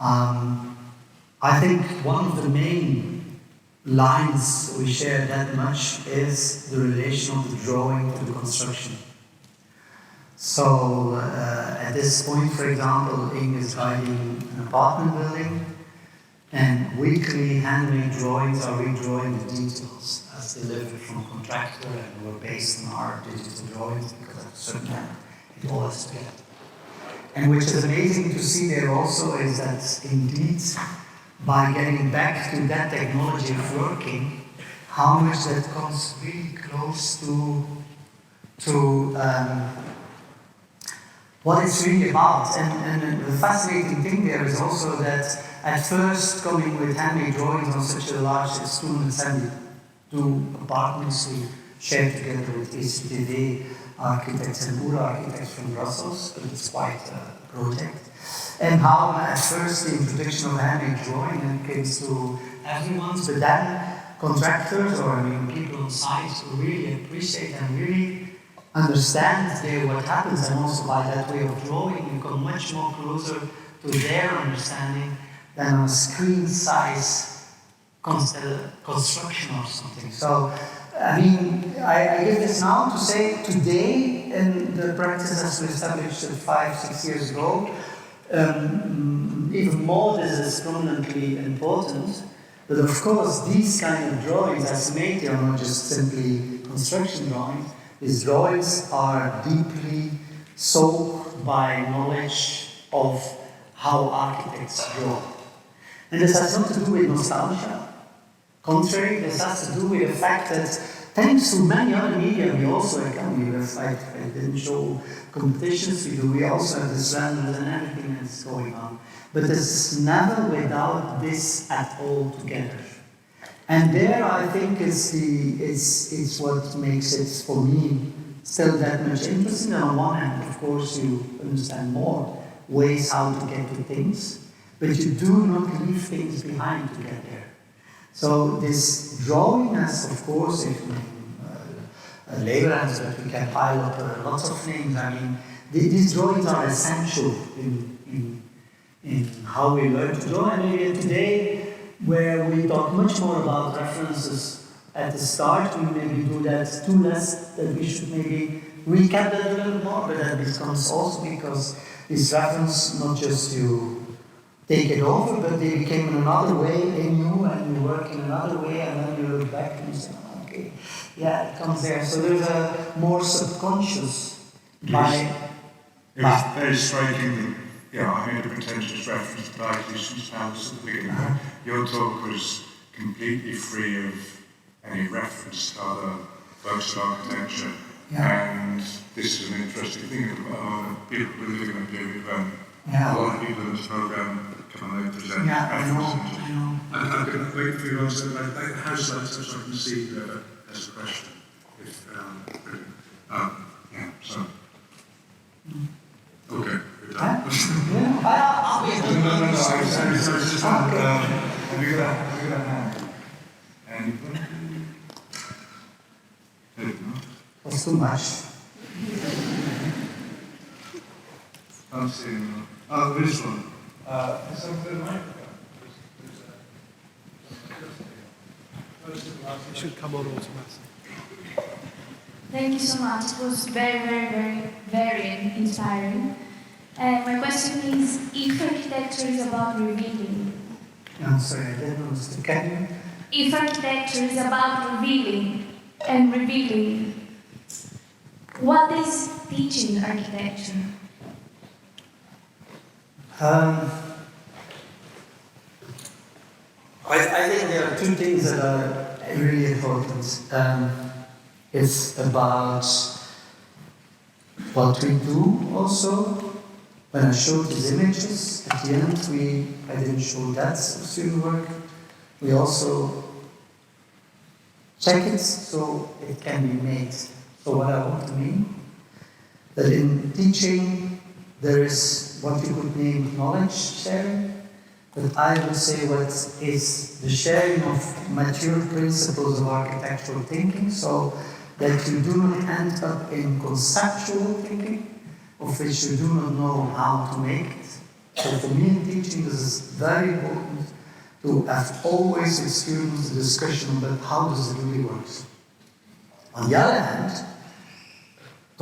I think one of the main lines we share that much is the relation of the drawing to the construction. So at this point, for example, Ing is guiding an apartment building, and weekly handmade drawings are redrawing the details as delivered from contractor, and were based on our digital drawings because at a certain time it all has to get. And which is amazing to see there also is that indeed, by getting back to that technology of working, how much that comes really close to what it's really about. And the fascinating thing there is also that at first coming with handmade drawings on such a large, it's 272 apartments we share together with AJDVIV architects and AgwA architects from Brussels, but it's quite a project. And how at first the introduction of handmade drawing and came to everyone's, but then contractors or people on site who really appreciate and really understand what happens, and also by that way of drawing you come much more closer to their understanding than on a screen size construction or something. So I give this now to say today in the practice as we established 5-6 years ago, even more this is prominently important. But of course, these kind of drawings as made, they are not just simply construction drawings. These drawings are deeply soaked by knowledge of how architects draw. And this has not to do with nostalgia. Contrary, this has to do with the fact that thanks to many other media, we also I didn't show competitions, we also have the randoms and everything that's going on. But it's never without this at all together. And there I think is what makes it for me still that much interesting. And on one hand, of course, you understand more ways how to get to things, but you do not leave things behind to get there. So this drawing has, of course, labor hands, but we can pile up lots of names. These drawings are essential in how we learn to draw. And maybe today, where we talk much more about references at the start, we maybe do that too less, that we should maybe recap that a little more, but that becomes also because this reference, not just you take it over, but they became in another way in you, and you work in another way, and then you look back and you say, oh, okay, yeah, it comes there. So there's a more subconscious by... It was very striking that, I made a pretentious reference to Expositions at the beginning. Your talk was completely free of any reference to other works of architecture. And this is an interesting thing. People were living in a period when a lot of people in this program come and they present references. I'm going to wait for you to answer that. How's that, so I can see as a question. Okay, we're done. I'll be No, just have you got a hand? Anybody? That's too much. I'm seeing. Oh, this one. Is that the microphone? It should come on automatically. Thank you so much. It was very inspiring. My question is, if architecture is about revealing... I'm sorry, I didn't understand. Can you? If architecture is about revealing and revealing, what is teaching architecture? I think there are two things that are really important. It's about what we do also. When I showed these images, at the end I didn't show that student work. We also check it so it can be made. So what I want to mean, that in teaching there is what you could name knowledge sharing, but I would say what is the sharing of mature principles of architectural thinking, so that you do not end up in conceptual thinking, of which you do not know how to make it. So for me in teaching, this is very important to have always experienced the discussion about how does it really work. On the other hand,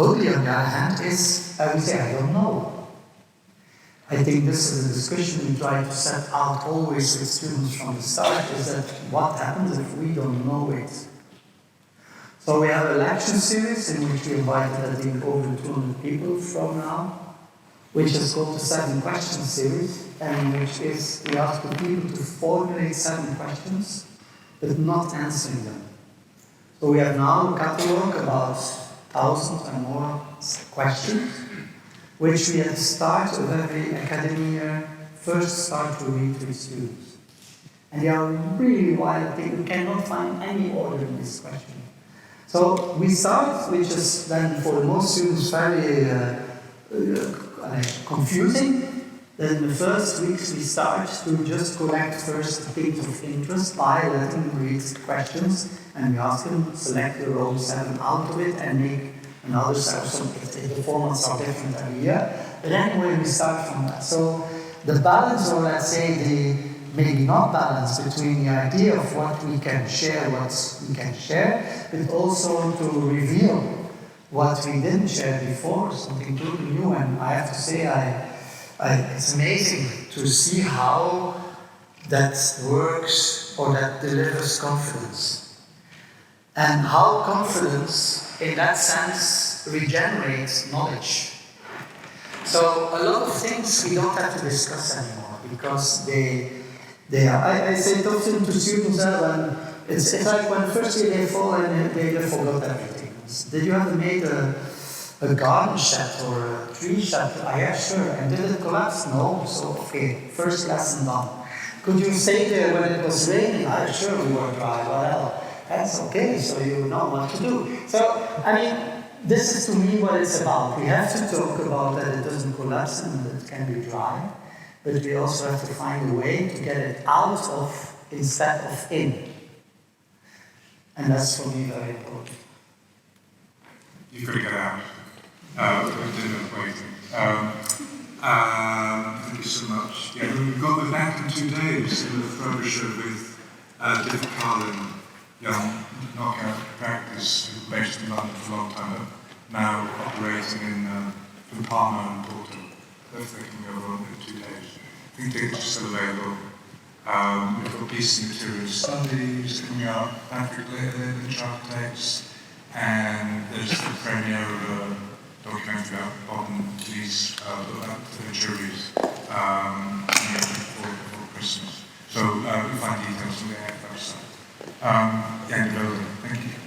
Totally on the other hand is, I would say, I don't know. I think this is a discussion we try to set out always with students from the start, is that what happens if we don't know it? So we have a lecture series in which we invited, I think, over 200 people from now, which is called the 7 Questions series, and which is, we ask the people to formulate 7 questions, but not answering them. So we have now a catalog about 1,000 and more questions, which we at the start of every academy year first start to read to the students. And they are really wild. I think we cannot find any order in this question. So we start, which is then for most students very confusing. Then in the first weeks we start to just collect first things of interest by letting them read questions, and we ask them select their own 7 out of it and make another 7. The formats are different every year. But anyway, we start from that. So the balance, or let's say the maybe not balance, between the idea of what we can share, but also to reveal what we didn't share before, something totally new. And I have to say, it's amazing to see how that works or that delivers confidence. And how confidence, in that sense, regenerates knowledge. So a lot of things we don't have to discuss anymore because they are. I say it often to students when it's like when the first year they fall and they forgot everything. Did you ever made a garden shed or a tree shed? Yeah, sure. And did it collapse? No. So, okay, first lesson done. Could you stay there when it was raining? Yeah, sure, we were dry. Well, that's okay, so you know what to do. So, I mean, this is to me what it's about. We have to talk about that it doesn't collapse and that it can be dry, but we also have to find a way to get it out of instead of in. And that's for me very important. You've got to get out. Dinner waiting. Thank you so much. Yeah, we've got the back in 2 days in the photo show with Div Carlin, young knockout practice who was based in London for a long time, now operating in Parma and Porto. Both taking over in 2 days. I think tickets are still available. We've got PC Material Studies coming up, Patrick Lillen, the Architects, and there's the premiere of a documentary about Bob and Lee's about the juries before Christmas. So you'll find details on the website. Thank you.